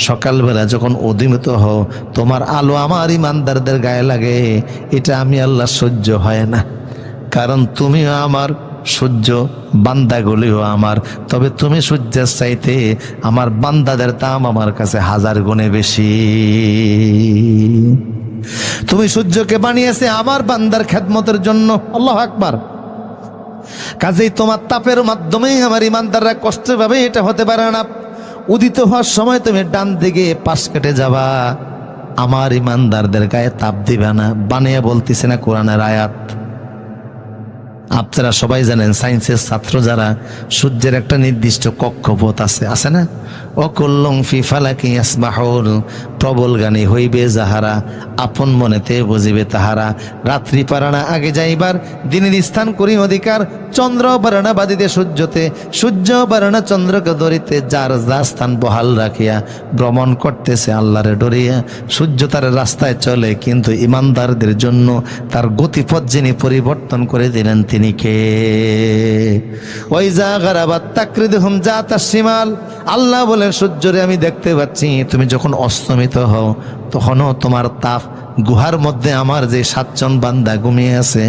সকালবেলা যখন উদিত হও, তোমার আলো আমার ইমানদারদের গায়ে লাগে, এটা আমি আল্লাহ সহ্য হয় না। কারণ তুমিও আমার, সূর্য বান্দাগুলিও আমার, তবে তুমি সূর্যের চাইতে আমার বান্দাদের দাম আমার কাছে 1000 গুণে বেশি। তুমি সূর্যকে বানিয়েছে আমার বান্দার খেদমতের জন্য। আল্লাহু আকবার। কাজেই তোমার তাপের মাধ্যমেই আমার ইমানদাররা কষ্ট পাবে, এটা হতে পারে না। উদিত হওয়ার সময় তুমি ডান দিকে পাশ কেটে যাবা, আমার ইমানদারদের গায়ে তাপ দিবে না। বানিয়ে বলতেছে না কোরআনের আয়াত। আপনারা সবাই জানেন, সায়েন্সের ছাত্র যারা, সূর্যের একটা নির্দিষ্ট কক্ষপথ আছে না? অকুল্লং ফি ফালাকি ইয়াসবাহুন, প্রবল গানে হইবে যাহারা, আপন মনেতে বুঝিবে তাহারা। রাত্রি পারানা আগে যাইবার, দিনের স্থান করি অধিকার। চন্দ্র বারানা বাদিতে সূর্যতে, সূর্য বারানা চন্দ্রকে ধরিতে। যার যা স্থান বহাল রাখিয়া ভ্রমণ করতেছে আল্লাহরে ডরিয়া। সূর্য তার রাস্তায় চলে, কিন্তু ইমানদারদের জন্য তার গতিপথ যিনি পরিবর্তন করে দিলেন তিনি কে? ওয়াইজা গারাবাত তাকরিদুহুম জাতাস শিমাল, আল্লাহ বলেন সূর্যরে আমি দেখতে পাচ্ছি, তুমি যখন অস্তমিত হও তখনও তোমার তাপ গুহার মধ্যে আমার যে 7 জন বান্দা ঘুমিয়ে আছে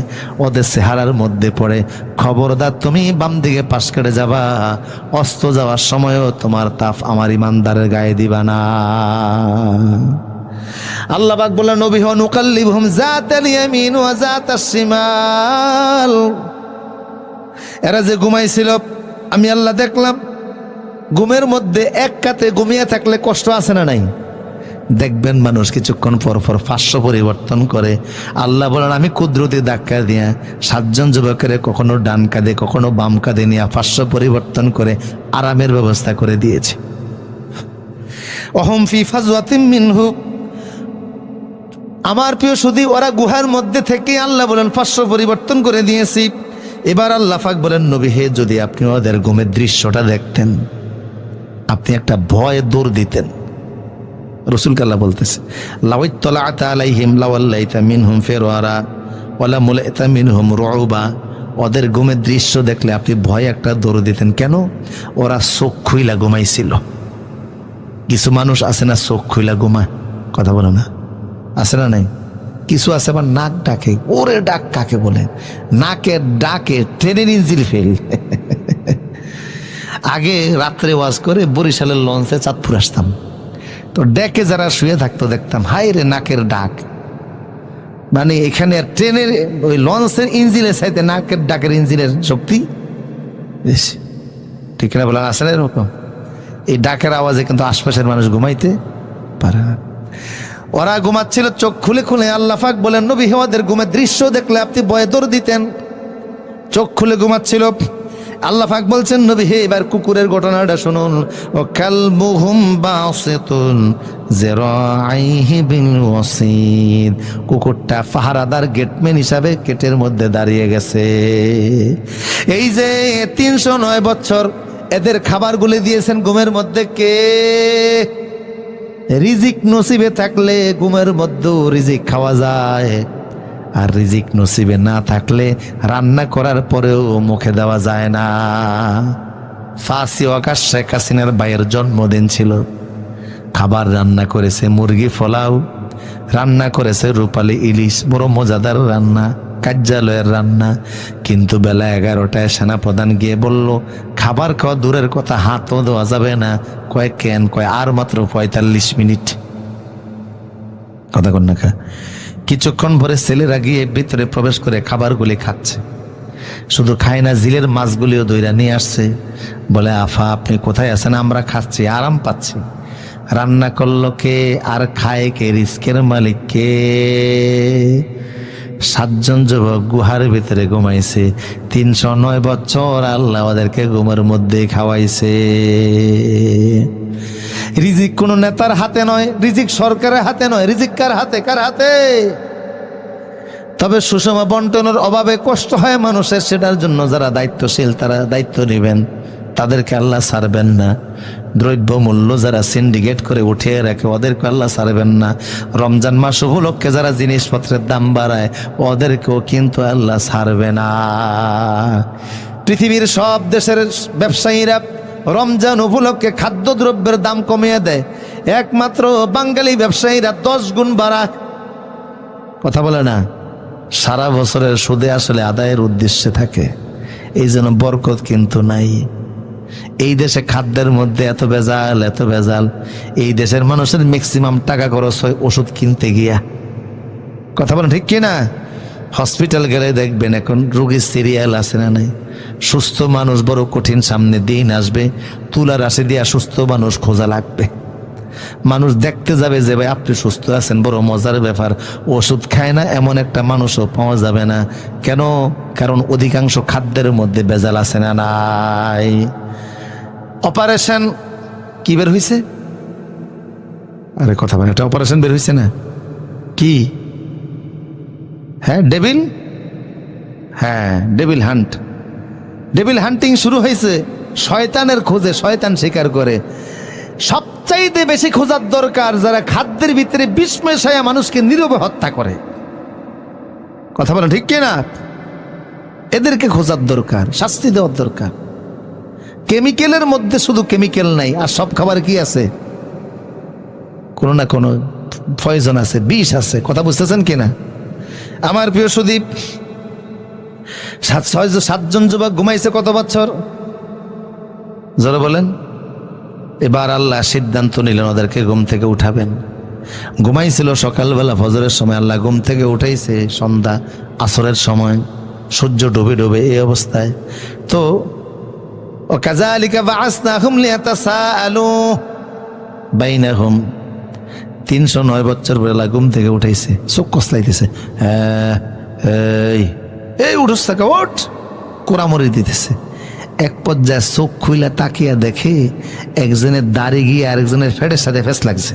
ওদের চেহারার মধ্যে পড়ে। খবরদার তুমি বাম দিকে পাশ কেটে যাবা, অস্ত যাওয়ার সময়ও তোমার তাপ আমার ইমানদারের গায়ে দিবা না। আল্লাহ পাক বলেন নবী হন নুকাল্লিবহুম জাতাল ইয়ামিন ওয়া জাতাস শিমাল, এরা যে ঘুমাইছিল আমি আল্লাহ দেখলাম। ঘুমের মধ্যে এক কাতে ঘুমিয়ে থাকলে কষ্ট আছে না নাই? দেখবেন মানুষ কিছুক্ষণ পর পর পার্শ্ব পরিবর্তন করে। আল্লাহ বলেন আমি কুদরতি ধাক্কা দিয়া 7 জন যুবকের কখনো ডান কাঁধে কখনো বাম কাঁধে নিয়ে পার্শ্ব পরিবর্তন করে আরামের ব্যবস্থা করে দিয়েছে। অহম ফি ফাজওয়াতিম মিনহু, আমার প্রিয় সুধী, ওরা গুহার মধ্যে থেকে আল্লাহ বলেন পার্শ্ব পরিবর্তন করে দিয়েছি। এবার আল্লাহ পাক বলেন নবী হে, যদি আপনি ওদের ঘুমের দৃশ্যটা দেখতেন, আপনি একটা ভয়ে দৌড় দিতেন। রাসূলকে আল্লাহ বলতেছে লাওয়াইতালাতা আলাইহিম লাওয়াল্লাইতা মিনহুম ফিরআরা ওয়ালা মুলাইতা মিনহুম রুউবা, ওদের ঘুমের দৃশ্য দেখলে আপনি ভয়ে একটা দৌড় দিতেন। কেন? ওরা চোখ খুইলা ঘুমাইছিল। কিছু মানুষ আছে না চোখ খুইলা ঘুমায়, কথা বলে না, আছে না নাই? কিছু আছে আবার নাক ডাকে। ওরে ডাক কাকে বলে? নাকের ডাকে ট্রেনের ইঞ্জিন ফেল। আগে রাত্রে ওয়াজ করে বরিশালের লঞ্চে চাঁদপুর আসতাম, তো ডেকে যারা শুয়ে থাকতো দেখতাম হাই রে নাকের ডাক। মানে এখানে ট্রেনের ওই লঞ্চের ইঞ্জিনের চাইতে নাকের ডাকের ইঞ্জিনের শক্তি বেশি। ঠিক না বলেন? আসলে এরকম এই ডাকের আওয়াজে কিন্তু আশপাশের মানুষ ঘুমাইতে পারে না। ওরা ঘুমাচ্ছিল চোখ খুলে খুলে। আল্লাহ পাক বলেন নবী হে, ওদের ঘুমের দৃশ্য দেখলে আপনি ভয়ে দৌড় দিতেন। চোখ খুলে ঘুমাচ্ছিল। আল্লাহ পাক বলছেন নবী হে, এবার কুকুরের ঘটনাটা শুনুন। ও কালবুহুম বাসিতুন যিরাইহি বিল ওয়াসিদ, কুকুরটা পাহারাদার গেটম্যান হিসাবে গেটের মধ্যে দাঁড়িয়ে গেছে। এই যে 309 বছর এদের খাবারগুলি দিয়েছেন ঘুমের মধ্যে কে? রিজিক নসিবে থাকলে ঘুমের মধ্যেও রিজিক খাওয়া যায়, আর রিজিক নসিবে না থাকলে রান্না করার পরেও মুখে দেওয়া যায় না। 5 আগস্ট শেখ হাসিনার ভাইয়ের জন্মদিন ছিল। খাবার রান্না করেছে মুরগি পোলাও, রান্না করেছে রূপালী ইলিশ, বড় মজাদার রান্না, কার্যালয়ের রান্না। কিন্তু বেলা 11টায় সেনাপ্রধান গিয়ে বলল খাবার খাওয়া দূরের কথা, হাতও দেওয়া যাবে না। কেন? আর মাত্র 45 মিনিট। কথা কন না? কিছুক্ষণ পরে ছেলেরা গিয়ে ভিতরে প্রবেশ করে খাবারগুলি খাচ্ছে। শুধু খায় না, জিলের মাছগুলিও দইরা নিয়ে আসছে। বলে আফা আপনি কোথায় আছেন? আমরা খাচ্ছি, আরাম পাচ্ছি। রান্না করলো কে আর খায় কে? রিস্কের মালিক কে? 7 জন যুবক গুহার ভিতরে ঘুমাইছে 309 বছর। আল্লাহ ওদেরকে ঘুমের মধ্যে খাওয়াইছে। রিজিক কোন নেতার হাতে নয়, রিজিক সরকারের হাতে নয়। রিজিক কার হাতে? কার হাতে? তবে সুষম বন্টনের অভাবে কষ্ট হয় মানুষের, সেটার জন্য যারা দায়িত্বশীল তারা দায়িত্ব নেবেন, তাদেরকে আল্লাহ ছাড়বেন না। দ্রব্য মূল্য যারা সিন্ডিকেট করে উঠিয়ে রাখে ওদেরকে আল্লাহ ছাড়বেন না। রমজান মাস উপলক্ষে যারা জিনিসপত্রের দাম বাড়ায় ওদেরকেও কিন্তু আল্লাহ ছাড়বে না। পৃথিবীর সব দেশের ব্যবসায়ীরা রমজান উপলক্ষে খাদ্যদ্রব্যের দাম কমিয়ে দেয়, একমাত্র বাঙালি ব্যবসায়ীরা 10 গুণ বাড়ায়। কথা বলে না? সারা বছরের সুদে আসলে আদায়ের উদ্দেশ্যে থাকে, এই জন্য বরকত কিন্তু নাই। এই দেশে খাদ্যের মধ্যে এত ভেজাল, এই দেশের মানুষের ম্যাক্সিমাম টাকা খরচ হয় ওষুধ কিনতে গিয়া। কথা বলেন ঠিক কিনা? হসপিটাল গেলে দেখবেন এখন রোগীর সিরিয়াল আছে না নাই? সুস্থ মানুষ বড় কঠিন, সামনে দিন আসবে তুলা রাশি দিয়া সুস্থ মানুষ খোঁজা লাগবে। মানুষ দেখতে যাবে যে ভাই আপনি সুস্থ আছেন, বড় মজার ব্যাপার। ওষুধ খায় না এমন একটা মানুষও পাওয়া যাবে না। কেন? কারণ অধিকাংশ খাদ্যের মধ্যে ভেজাল আছে না নাই? অপারেশন কি বের হয়েছে? আরে কথা বলে, একটা অপারেশন বের হয়েছে না কি? হ্যাঁ, ডেভিল হান্টিং শুরু হয়েছে। শয়তানের খোঁজে শয়তান শিকার করে। সবচাইতে বেশি খোঁজার দরকার যারা খাদ্যের ভিতরে বিষ মেশায়া মানুষকে নীরবে হত্যা করে। কথা বলেন ঠিক কিনা? এদেরকে খোঁজার দরকার, শাস্তি দেওয়ার দরকার। কেমিক্যালের মধ্যে শুধু কেমিক্যাল নাই, আর সব খাবার কি আছে? কোনো না কোনো পয়জন আছে, বিষ আছে। কথা বুঝতেছেন কিনা? আমার প্রিয় সুদীপ, 7জন যুবক ঘুমাইছে কত বছর? জোরে বলেন। এবার আল্লাহ সিদ্ধান্ত নিলেন ওদেরকে ঘুম থেকে উঠাবেন। ঘুমাইছিল সকালবেলা ফজরের সময়, আল্লাহ ঘুম থেকে উঠাইছে সন্ধ্যা আসরের সময়, সূর্য ডুবে ডুবে এই অবস্থায়। তো ওয়াকাযালিকা বাআসনাহুম লিয়াতাসাআলু বাইনাহুম, 309 বছর বেলা ঘুম থেকে উঠাইছে, চোখ কসলাইতেছে, এই উঠোস থাকা ওঠ, কোরামরি দিতেছে। এক পর্যায়ে চোখ খুইলা তাকিয়া দেখে একজনের দাড়ি গিয়ে আরেকজনের ফেটের সাথে ফেস লাগছে।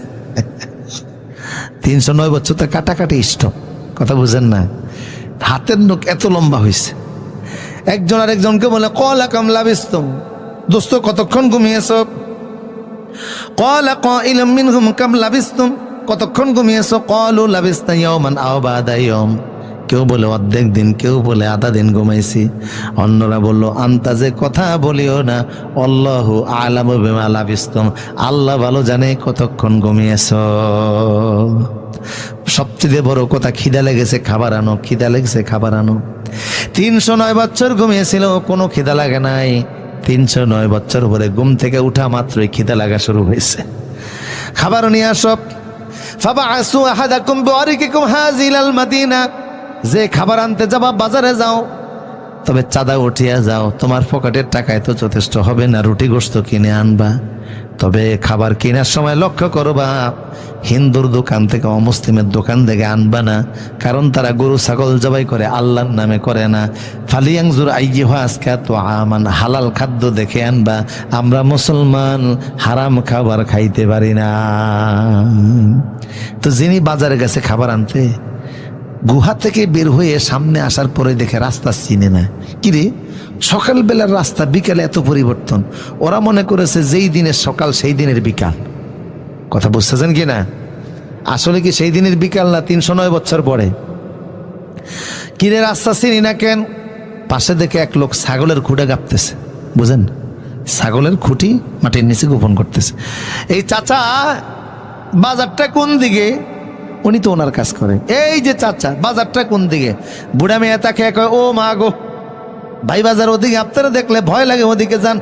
309 বছর তো কাটাকাটি স্টপ। কথা বুঝেন না? হাতের নখ এত লম্বা হয়েছে। একজন আরেকজনকে বলে ক্বালা কাম লাবিসতুম, দোস্ত কতক্ষণ ঘুমিয়েছ? ক্বালা ক্বাইলুম মিনহুম কাম লাবিসতুম, কতক্ষণ ঘুমিয়েছ? ক্বালু লাবিসনা ইয়াওমান আও বা'দা ইয়াওম, কেউ বলে অর্ধেক দিন, কেউ বলে আধা দিন ঘুমাইছি। অন্যরা বলল আন্তাজে কথা বলিও না, আল্লাহু আ'লামু বিমা লাবিসতুম, আল্লাহ ভালো জানে কতক্ষণ ঘুমিয়েছ। সবচেয়ে বড় কথা, খিদা লেগেছে খাবার আনো, খিদা লেগেছে খাবার আনো। 309 বছর ঘুমিয়েছিল, কোনো খিদা লাগে নাই। 309 বছর পরে ঘুম থেকে উঠা মাত্রই খিদা লাগা শুরু হয়েছে। খাবার নিয়ে আসো। ফাবাআসু আহাদাকুম বিওয়ারিকিকুম হাযিলাল মাদিনা, যে খাবার আনতে যাবা বাজারে যাও, তবে চাঁদা উঠিয়া যাও। তোমার পকেটের টাকায় তো যথেষ্ট হবে না, রুটি গোশত কিনে আনবা। তবে খাবার কেনার সময় লক্ষ্য করবা হিন্দুর দোকান থেকে, অমুসলিমের দোকান থেকে আনবা না, কারণ তারা গরু ছাগল জবাই করে, আল্লাহর নামে করে না। ফালিয়াংজুর আইয়ুহা আজকা তুআমান, হালাল খাদ্য দেখে আনবা। আমরা মুসলমান হারাম খাবার খাইতে পারি না। তো যিনি বাজারে গেছে খাবার আনতে, গুহা থেকে বের হয়ে সামনে আসার পরে দেখে রাস্তা চিনে না। কিরে, সকালবেলার রাস্তা বিকালে এত পরিবর্তন। ওরা মনে করেছে যেই দিনের সকাল সেই দিনের বিকাল। কথা বুঝতেছেন কি না? আসলে কি সেই দিনের বিকাল না 309 বছর পরে। কিরে, রাস্তা চিনি না কেন? পাশে দেখে এক লোক ছাগলের খুঁটে গাপতেছে। বুঝেন, ছাগলের খুঁটি মাটির নিচে গোপন করতেছে। এই চাচা, বাজারটা কোন দিকে? উনি তো ওনার কাজ করে। এই যে চাচা, বাজারটা কোন দিকে? বুড়া মেয়ে তাকে কয়, ও মা গো, ভাই বাজার ওদিকে, আপনারা দেখলে ভয় লাগে, ওদিকে যান।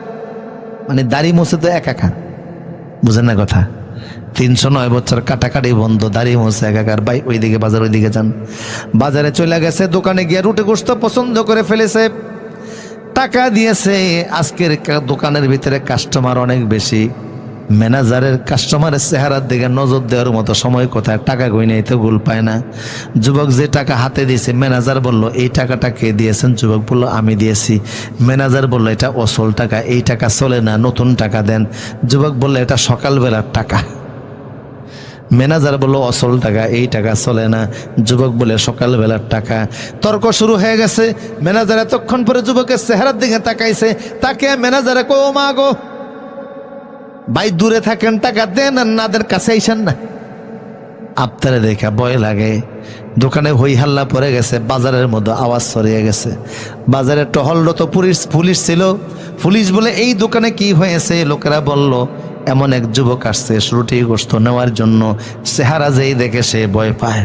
মানে দাড়ি মোছে তো একাকার। বুঝেন না কথা? 309 বছর কাটাকাটি বন্ধ, দাড়ি মোছে একাকার। ভাই ওইদিকে বাজার, ওইদিকে যান। বাজারে চলে গেছে, দোকানে গিয়ে রুটি গোশত পছন্দ করে ফেলেছে, টাকা দিয়েছে। আজকের দোকানের ভিতরে কাস্টমার অনেক বেশি। ম্যানেজারের কাস্টমারের চেহারার দিকে নজর দেওয়ার মতো সময় কোথায়? টাকা গইনাই তো গোল পায় না। যুবক যে টাকা হাতে দিয়েছে, ম্যানেজার বলল এই টাকাটা কে দিয়েছেন? যুবক বলল আমি দিয়েছি। ম্যানেজার বলল এটা অসল টাকা, এই টাকা চলে না, নতুন টাকা দেন। যুবক বলল এটা সকালবেলার টাকা। ম্যানেজার বলল অসল টাকা, এই টাকা চলে না। যুবক বলে সকালবেলার টাকা। তর্ক শুরু হয়ে গেছে। ম্যানেজার এতক্ষণ পরে যুবকের চেহারার দিকে তাকাইছে, তাকে ম্যানেজারে কো মা গো, ভাই দূরে থাকেন, টাকা দেন আর নাদের কাছে আইসেন না। আপনারে দেখা ভয় লাগে। দোকানে হই হাল্লা পড়ে গেছে, বাজারের মধ্যে আওয়াজ ছড়িয়ে গেছে। বাজারে টহলরত পুলিশ ছিল। পুলিশ বলে এই দোকানে কি হয়েছে? লোকেরা বলল এমন এক যুবক আসছে রুটি গোশত নেওয়ার জন্য। চেহারা যেই দেখে সে ভয় পায়।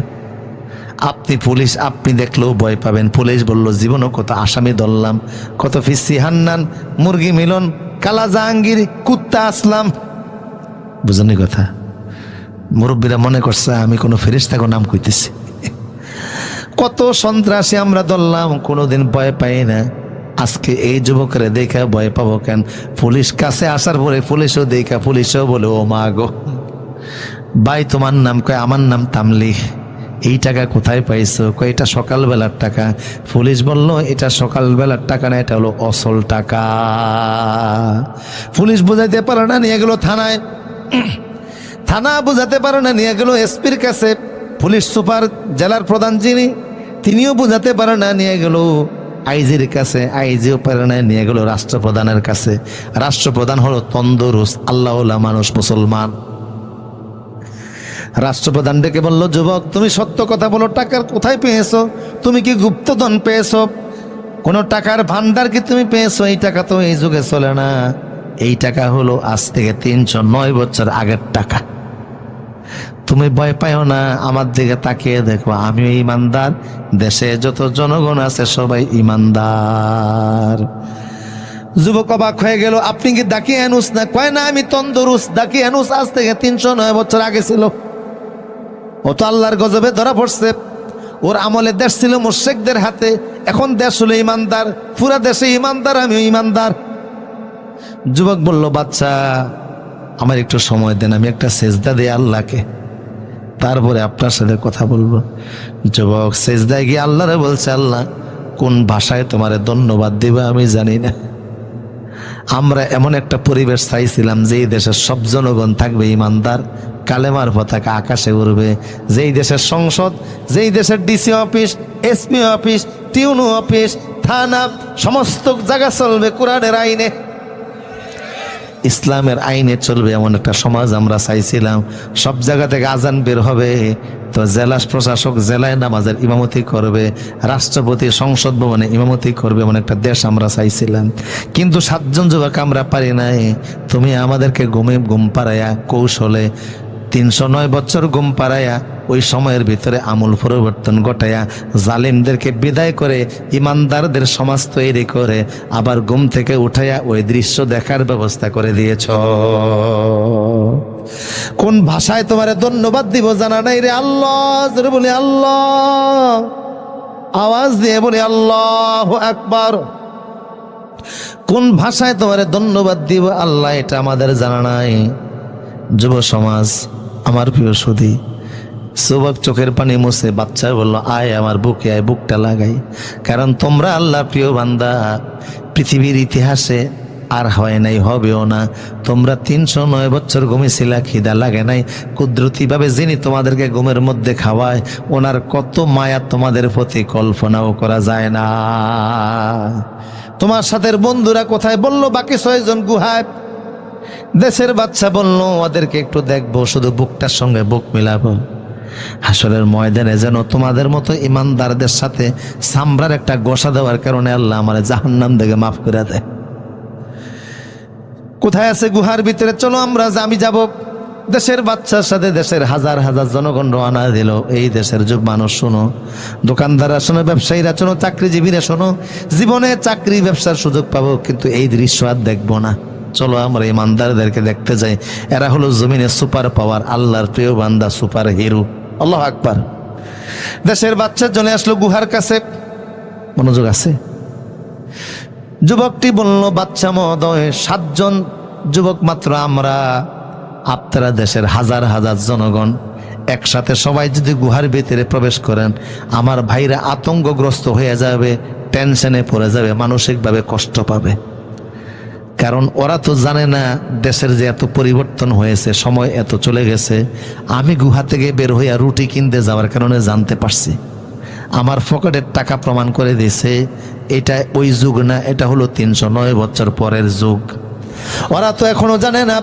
আপনি পুলিশ, আপনি দেখলেও ভয় পাবেন। পুলিশ বলল জীবনও কত আসামি ধরলাম, কত ফিসি হান্নান, মুরগি মিলন, কালা জাহাঙ্গীর, কুত্তা আসলাম। বুঝলি কথা? মুরব্বীরা মনে করছে আমি কোনো ফেরেশতাকে নাম কইতেছি। কত সন্ত্রাসী আমরা ধরলাম, কোনোদিন ভয় পাই না। আজকে এই যুবকরা দেখা ভয় পাবো কেন? পুলিশ কাছে আসার পরে পুলিশও দেখা, পুলিশও বলে ও মা গো ভাই তোমার নাম? কয় আমার নাম তামলিক। এই টাকা কোথায় পাইছো? কয় এটা সকালবেলার টাকা। পুলিশ বলল এটা সকালবেলার টাকা না, এটা হলো অসল টাকা। পুলিশ বুঝাইতে পারে না, নিয়ে গেল থানায়। থানা বুঝাতে পারে না, নিয়ে গেল এসপির কাছে। পুলিশ সুপার, জেলার প্রধান যিনি, তিনিও বুঝাতে পারে না, নিয়ে গেল আইজির কাছে। আইজিও পারে না, নিয়ে গেল রাষ্ট্রপ্রধানের কাছে। রাষ্ট্রপ্রধান হলো তন্দুরুস্ত আল্লাহওয়ালা মানুষ, মুসলমান। রাষ্ট্রপ্রধান ডেকে বলল, যুবক তুমি সত্য কথা বলো, টাকার কোথায় পেয়েছো? তুমি কি গুপ্তধন পেয়েছো? কোন টাকার ভান্ডার কি তুমি পেয়েছো? এই টাকা তো এই যুগে চলে না। এই টাকা হলো আজ থেকে 309 বছর আগের টাকা। তুমি ভয় পাও না, আমার দিকে তাকিয়ে দেখো, আমিও ইমানদার, দেশে যত জনগণ আছে সবাই ইমানদার। যুবক অবাক হয়ে গেল, আপনি কি দাকিয়ানুস না? কয় না, আমি তন্দুরুস্ত। দাকিয়ানুস আজ থেকে 309 বছর আগে ছিল। ও তো আল্লাহর গজবে ধরা পড়ছে। ওর আমলে দেশ ছিল মুশরিকদের হাতে, এখন দেশ হলো ইমানদার, পুরা দেশে ইমানদার, আমিও ইমানদার। যুবক বলল, বাচ্চা আমার একটু সময় দেন, আমি একটা সেজদা দিই আল্লাহকে, তারপরে আপনার সাথে কথা বলবো। যুবক সেজদায় গিয়ে আল্লাহরে বলছে, আল্লাহ কোন ভাষায় তোমারে ধন্যবাদ দিবে আমি জানি না। আমরা এমন একটা পরিবেশ চাইছিলাম যেই দেশের সব জনগণ থাকবে ইমানদার, কালেমার পতাকা আকাশে উড়বে। যেই দেশের সংসদ, যেই দেশের ডিসি অফিস, এসপি অফিস, টিউনো অফিস, থানা, সমস্ত জায়গা চলবে কোরআনের আইনে, ইসলামের আইনে চলবে, এমন একটা সমাজ আমরা চাইছিলাম। সব জায়গা থেকে আজান বের হবে, তো জেলা প্রশাসক জেলায় নামাজের ইমামতি করবে, রাষ্ট্রপতি সংসদ ভবনে ইমামতি করবে, এমন একটা দেশ আমরা চাইছিলাম। কিন্তু 7 জন যুবক আমরা পারি নাই। তুমি আমাদেরকে ঘুম পাড়াইয়া কৌশলে 309 বছর ঘুম পাড়াইয়া ওই সময়ের ভিতরে আমূল পরিবর্তন ঘটাইয়া জালিমদেরকে বিদায় করে ইমানদারদের সমাজ তৈরি করে আবার ঘুম থেকে উঠাইয়া ওই দৃশ্য দেখার ব্যবস্থা করে দিয়েছ। কোন ভাষায় তোমারে ধন্যবাদ দিব জানা নাই রে আল্লাহ। জোরে বলি আল্লাহ, আওয়াজ দিয়ে বলি আল্লাহু আকবার। কোন ভাষায় তোমারে ধন্যবাদ দিব আল্লাহ, এটা আমাদের জানা নাই। যুব সমাজ, আমার প্রিয় সুধী, যুবক চোখের পানি মুছে বাচ্চা বলল, আয় আমার বুকে আয়, বুকটা লাগাই। কারণ তোমরা আল্লাহ প্রিয় বান্দা, পৃথিবীর ইতিহাসে আর হয় নাই, হবেও না। তোমরা 309 বছর ঘুমিয়েছিলা, খিদা লাগে নাই। কুদরতিভাবে যিনি তোমাদেরকে ঘুমের মধ্যে খাওয়ায়, ওনার কত মায়া তোমাদের প্রতি কল্পনাও করা যায় না। তোমার সাথে বন্ধুরা কোথায়? বলল বাকি 6 জন গুহায়। দেশের বাচ্চা বলল ওদেরকে একটু দেখবো, শুধু বুকটার সঙ্গে বুক মিলাবো। হাসরের ময়দানে যেন তোমাদের মতো ইমানদারদের সাথে সামরার একটা গোসা দেওয়ার কারণে আল্লাহ আমার জাহান্নাম থেকে মাফ করে দেয়। কোথায় আছে? গুহার ভিতরে। চলো আমরা, আমি যাব। দেশের বাচ্চার সাথে দেশের হাজার হাজার জনগণ রওনা দিল। এই দেশের যুব মানুষ শোনো, দোকানদাররা শোনো, ব্যবসায়ীরা শোনো, চাকরিজীবীরা শোনো, জীবনে চাকরি ব্যবসার সুযোগ পাবো, কিন্তু এই দৃশ্য আর দেখবো না। চলো আমরা ইমানদারদেরকে দেখতে যাই। এরা হলো জমিনে সুপার পাওয়ার, আল্লাহর প্রিয় বান্দা, সুপার হিরো। আল্লাহু আকবার। দেশের বাচ্চা চলে আসলো গুহার কাছে। মনোযোগ আছে? যুবকটি বলল, বাচ্চা মহোদয়, 7 জন যুবক মাত্র আমরা, আপনারা দেশের হাজার হাজার জনগণ একসাথে সবাই যদি গুহার ভিতরে প্রবেশ করেন, আমার ভাইরা আতঙ্কগ্রস্ত হয়ে যাবে, টেনশনে পড়ে যাবে, মানসিকভাবে কষ্ট পাবে। কারণ ওরা তো জানে না দেশের যে এত পরিবর্তন হয়েছে, সময় এত চলে গেছে। আমি গুহা থেকে বের হইয়া রুটি কিনতে যাওয়ার কারণে জানতে পারছি, আমার পকেটের টাকা প্রমাণ করে দিয়েছে এটা ওই যুগ না, এটা হলো 309 বছর পরের যুগ। ওরা তো এখনো জানে না।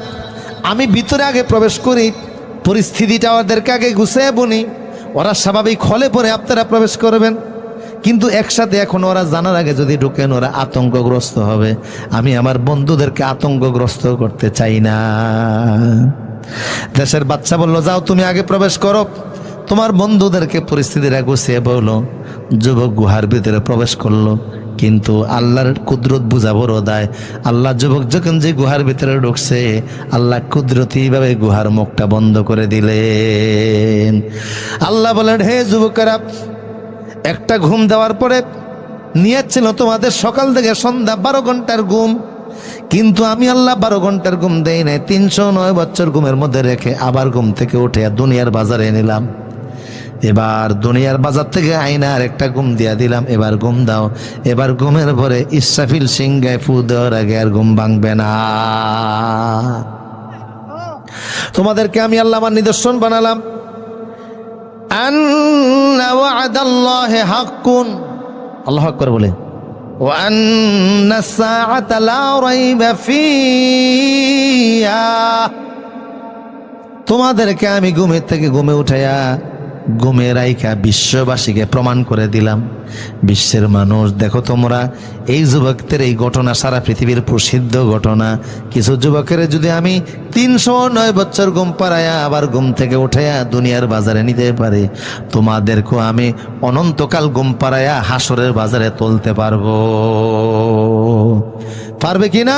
আমি ভিতরে আগে প্রবেশ করি, পরিস্থিতিটা ওদেরকে আগে গুছিয়ে বলি, ওরা স্বাভাবিক হলে পরে আপনারা প্রবেশ করবেন। কিন্তু একসাথে এখন ওরা জানার আগে যদি ঢুকেন, ওরা আতঙ্কগ্রস্ত হবে। আমি আমার বন্ধুদেরকে আতঙ্কগ্রস্ত করতে চাই না। দেশের বাচ্চা বলল, যাও তুমি আগে প্রবেশ করো, তোমার বন্ধুদেরকে পরিস্থিতিরা গুছিয়ে বলো। যুবক গুহার ভিতরে প্রবেশ করলো, কিন্তু আল্লাহর কুদরত বুঝা বড় দায়। আল্লাহ যুবক যখন যে গুহার ভিতরে ঢুকছে, আল্লাহ কুদরতি ভাবে গুহার মুখটা বন্ধ করে দিলেন। আল্লাহ বলেন, হে যুবকেরা, একটা ঘুম দেওয়ার পরে নিয়ত ছিল তোমাদের সকাল থেকে সন্ধ্যা 12 ঘন্টার ঘুম, কিন্তু আমি আল্লাহ 12 ঘন্টার ঘুম দেই নাই, 309 বছর ঘুমের মধ্যে রেখে আবার ঘুম থেকে উঠে দুনিয়ার বাজারে নিলাম। এবার দুনিয়ার বাজার থেকে আইনা আর একটা ঘুম দিয়া দিলাম, এবার ঘুম দাও। এবার ঘুমের পরে ইসরাফিল সিংহায় ফু দেওয়ার আগে আর ঘুম ভাঙবে না। তোমাদেরকে আমি আল্লাহ আমার নিদর্শন বানালাম। আন্না ওয়া'দাল্লাহি হাক্কুন, আল্লাহু আকবার বলে, ওয়া আন্নাস সাআতা লা রাইবা ফিহা। তোমাদেরকে আমি ঘুমের থেকে ঘুমে উঠাইয়া ঘুমে রাইখা বিশ্ববাসীকে প্রমাণ করে দিলাম। বিশ্বের মানুষ দেখো, তোমরা এই যুবকদের এই ঘটনা সারা পৃথিবীর প্রসিদ্ধ ঘটনা। কিছু যুবকের যদি আমি 309 বছর ঘুম পাড়াইয়া আবার ঘুম থেকে উঠাইয়া দুনিয়ার বাজারে নিতে পারি, তোমাদেরকেও আমি অনন্তকাল ঘুম পাড়াইয়া হাসরের বাজারে তুলতে পারবো। পারবে কিনা?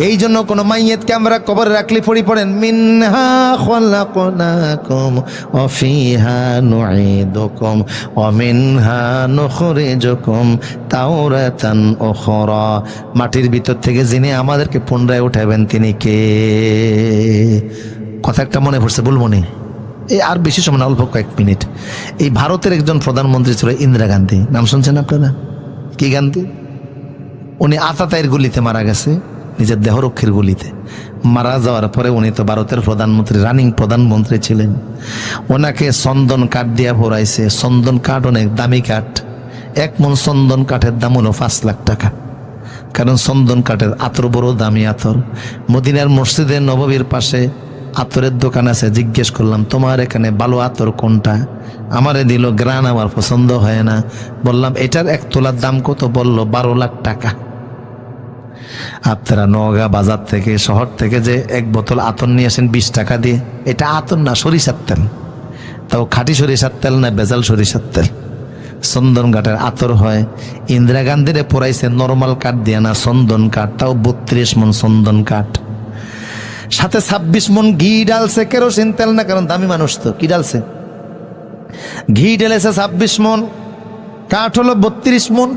এই জন্য কোন মাইয়েতকে আমরা কবরে রাখলে পড়েন, মিনহা খলাকনাকুম ওয়া ফিহা নুঈদুকুম ওয়া মিনহা নুখরিজুকুম তাওরাতান উখরা। মাটির ভিতর থেকে যিনি আমাদেরকে পুনরায় উঠাবেন তিনি কে? কথা একটা মনে পড়ছে, বলবো নি? এই আর বেশি সময় না, অল্প কয়েক মিনিট। এই ভারতের একজন প্রধানমন্ত্রী ছিল ইন্দিরা গান্ধী, নাম শুনছেন আপনারা? কি গান্ধী? উনি আতাতাইয়ের গুলিতে মারা গেছে, নিজের দেহরক্ষীর গুলিতে মারা যাওয়ার পরে উনি তো ভারতের প্রধানমন্ত্রী, রানিং প্রধানমন্ত্রী ছিলেন। ওনাকে চন্দন কাঠ দিয়া ভরাইছে। চন্দন কাঠ অনেক দামি কাঠ, 1 মণ চন্দন কাঠের দাম হলো 5 লাখ টাকা। কারণ চন্দন কাঠের আতর বড় দামি আতর। মদিনার মসজিদে নববীর পাশে আতরের দোকান আছে, জিজ্ঞেস করলাম তোমার এখানে ভালো আতর কোনটা? আমারে দিল গ্রান, আমার পছন্দ হয় না। বললাম এটার 1 তোলার দাম কত? বলল 12 লাখ টাকা। আপনারা নওগাঁ বাজার থেকে, শহর থেকে যে 1 বোতল আতর নিয়ে আসেন 20 টাকা দিয়ে, এটা আতর না, সরিষার তেল। তাও খাঁটি সরিষার তেল না, ভেজাল সরিষার তেল। চন্দন কাঠের আতর হয়। ইন্দিরা গান্ধীরে পোড়াইছে নরমাল কাঠ দিয়ে না, চন্দন কাঠ, তাও 32 মণ চন্দন কাঠ। সাথে 26 মণ ঘি ডালছে, কেরোসিন তেল না, কারণ দামি মানুষ তো। কি ডালছে? ঘি ঢেলেছে 26 মণ, কাঠ হলো 32 মণ।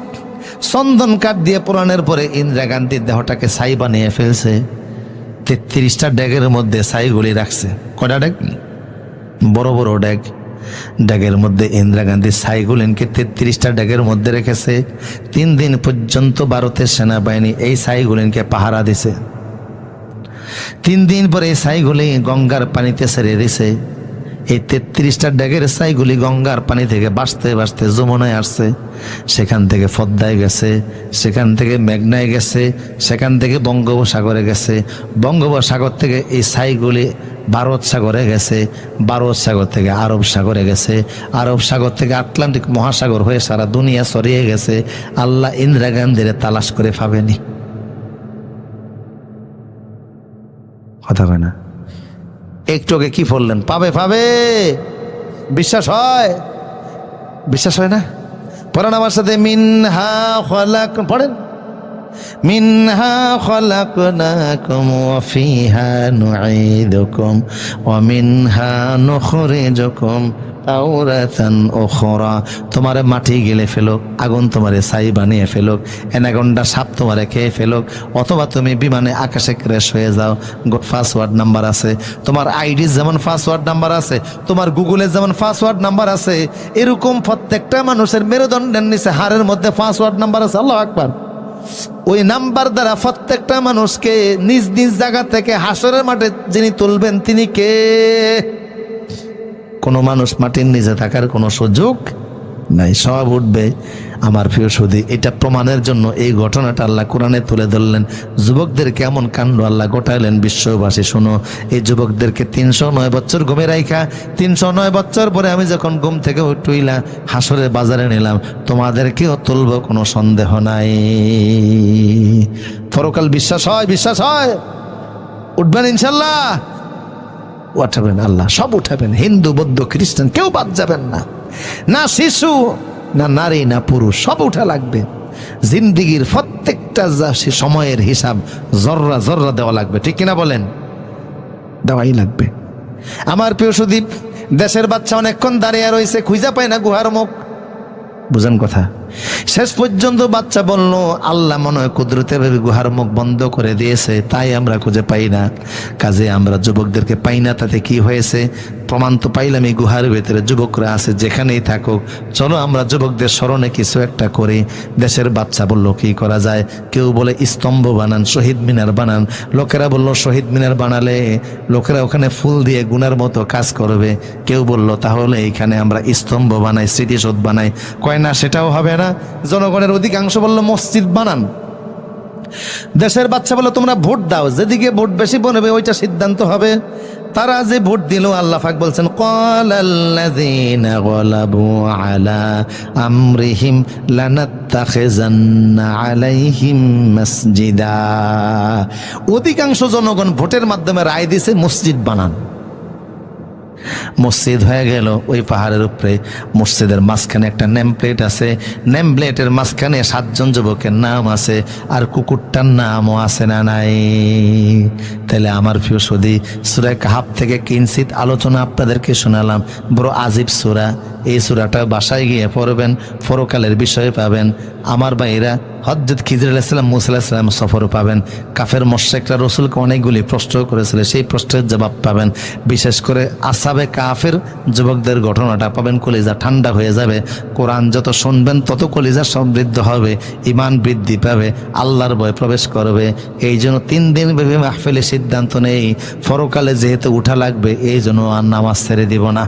চন্দন কাঠ দিয়ে পোড়ানোর পরে ইন্দিরা গান্ধীর দেহটাকে ছাই বানিয়ে ফেলছে। 33টা ড্যাগের মধ্যে ছাইগুলি রাখছে। কয়টা ড্যাগ? বড় বড় ড্যাগ। ড্যাগের মধ্যে ইন্দিরা গান্ধী ছাইগুলিনকে 33টা ড্যাগের মধ্যে রেখেছে। 3 দিন পর্যন্ত ভারতের সেনাবাহিনী এই ছাইগুলিনকে পাহারা দিছে। 3 দিন পরে এই ছাইগুলি গঙ্গার পানিতে ছেড়ে দিছে। এই 33টা ড্যাগের ছাইগুলি গঙ্গার পানি থেকে বাঁচতে বাঁচতে যমুনায় আসছে, সেখান থেকে পদ্মায় গেছে, সেখান থেকে মেঘনায় গেছে, সেখান থেকে বঙ্গোপসাগরে গেছে, বঙ্গোপসাগর থেকে এই ছাইগুলি ভারত সাগরে গেছে, ভারত সাগর থেকে আরব সাগরে গেছে, আরব সাগর থেকে আটলান্টিক মহাসাগর হয়ে সারা দুনিয়া ছড়িয়ে গেছে। আল্লাহ ইন্দিরা গান্ধীরে তালাশ করে পাবেনি। কথা হয় না? একটু আগে কি বললেন? পাবে পাবে। বিশ্বাস হয়? বিশ্বাস হয় না? পড়েন আমার সাথে, মিনহা খলাক, পড়েন, মিনহা খলাকনাকুম ওয়া ফিহা নুঈদুকুম ওয়া মিনহা নুখরিজুকুম তাওরাতান উখরা। তোমারে মাটি গেলে ফেলুক, আগুন তোমারে ছাই বানিয়ে ফেলুক, অ্যানাকোন্ডা সাপ তোমারে খেয়ে ফেলুক, অথবা তুমি বিমানে আকাশে ক্র্যাশ হয়ে যাও। পাসওয়ার্ড নাম্বার আছে তোমার, আইডি যেমন পাসওয়ার্ড নাম্বার আছে, তোমার গুগলে যেমন পাসওয়ার্ড নাম্বার আছে, এরকম প্রত্যেকটা মানুষের মেরুদণ্ডের নিচে হাড়ের মধ্যে পাসওয়ার্ড নাম্বার আছে। আল্লাহু আকবার। ওই নাম্বার দ্বারা প্রত্যেকটা মানুষকে নিজ নিজ জায়গা থেকে হাসরের মাঠে যিনি তুলবেন তিনি কে? কোনো মানুষ মাটির নিচে থাকার কোনো সুযোগ নাই, সব উঠবে। আমার প্রিয় সুধী, এটা প্রমাণের জন্য এই ঘটনাটা আল্লাহ কোরআনে তুলে ধরলেন। যুবকদের কেমন কাণ্ড আল্লাহ গোটাইলেন বিশ্ববাসী শোনো। এই যুবকদেরকে 309 বছর ঘুমে রাইখা 309 বছর পরে আমি যখন ঘুম থেকে উঠইলা হাসরের বাজারে নিলাম, তোমাদেরকেও তুলব, কোনো সন্দেহ নাই। পরকাল বিশ্বাস হয়? বিশ্বাস হয়? উঠবেন ইনশাল্লাহ? উঠাবেন আল্লাহ, সব উঠাবেন। হিন্দু বৌদ্ধ খ্রিস্টান কেউ বাদ যাবেন না, না শিশু না নারী না পুরুষ, সব উঠা লাগবে। জিন্দিগির প্রত্যেকটা সময়ের হিসাব জর্রা জর্রা দেওয়া লাগবে, ঠিক কিনা বলেন? দেওয়াই লাগবে। আমার প্রিয় সুদীপ, দেশের বাচ্চা অনেকক্ষণ দাঁড়িয়ে রয়েছে, খুঁজা পায় না গুহার মুখ, বুঝেন কথা। শেষ পর্যন্ত বাচ্চা বলল, আল্লাহ মনে হয় কুদরতে ভাবে গুহার মুখ বন্ধ করে দিয়েছে, তাই আমরা খুঁজে পাই না। কাজে আমরা যুবকদেরকে পাই না, তাতে কি হয়েছে? প্রমাণ তো পাইলাম এই গুহার ভেতরে যুবকরা আছে, যেখানেই থাকুক, চলো আমরা যুবকদের স্মরণে কিছু একটা করি। দেশের বাচ্চা বলল, কি করা যায়? কেউ বলে স্তম্ভ বানান, শহীদ মিনার বানান। লোকেরা বলল, শহীদ মিনার বানালে লোকেরা ওখানে ফুল দিয়ে গুনার মতো কাজ করবে। কেউ বলল, তাহলে এইখানে আমরা স্তম্ভ বানাই, স্মৃতিসৌধ বানাই। কয় না, সেটাও হবে না। জনগণের অধিকাংশ বলল, মসজিদ বানান। দেশের বাচ্চা বলল, তোমরা ভোট দাও, যেদিকে ভোট বেশি পড়বে ওইটা সিদ্ধান্ত হবে। তারা যে ভোট দিল, আল্লাহ পাক বলছেন, ক্বালাল্লাযীনা গালাবু আলা আমরিহিম লানাত্তাখিযান্না আলাইহিম মাসজিদা। অধিকাংশ জনগণ ভোটের মাধ্যমে রায় দিয়েছে মসজিদ বানান। মসজিদ হয়ে গেল ওই পাহাড়ের উপরে। মসজিদের মাঝখানে একটা নেম প্লেট আছে, নেম প্লেটের মাঝখানে 7 জন যুবকের নাম আছে, আর কুকুরটার নামও আছে না নাই? তাহলে আমার প্রিয় সুধী, সূরা কাহাফ থেকে কিঞ্চিত আলোচনা আপনাদেরকে শোনালাম। বড় আজীব সূরা। এই সূরাটা বাসায় গিয়ে পড়বেন, পরকালের বিষয়ে পাবেন। আমার ভাইরা, হযরত খিজর আলাইহিস সালাম, মূসা আলাইহিস সালাম সফরও পাবেন। কাফের মুশরিকরা রাসূলকে অনেকগুলি প্রশ্ন করেছিল, সেই প্রশ্নের জবাব পাবেন। বিশেষ করে আসহাবে কাফের যুবকদের ঘটনাটা পাবেন, কলিজা ঠান্ডা হয়ে যাবে। কোরআন যত শুনবেন তত কলিজা সমৃদ্ধ হবে, ঈমান বৃদ্ধি পাবে, আল্লাহর ভয় প্রবেশ করবে। এই জন্য 3 দিন ব্যাপী মাহফিলে সিদ্ধান্ত নেই, পরকালে যেহেতু উঠা লাগবে, এই জন্য আর নামাজ ছেড়ে দিব না।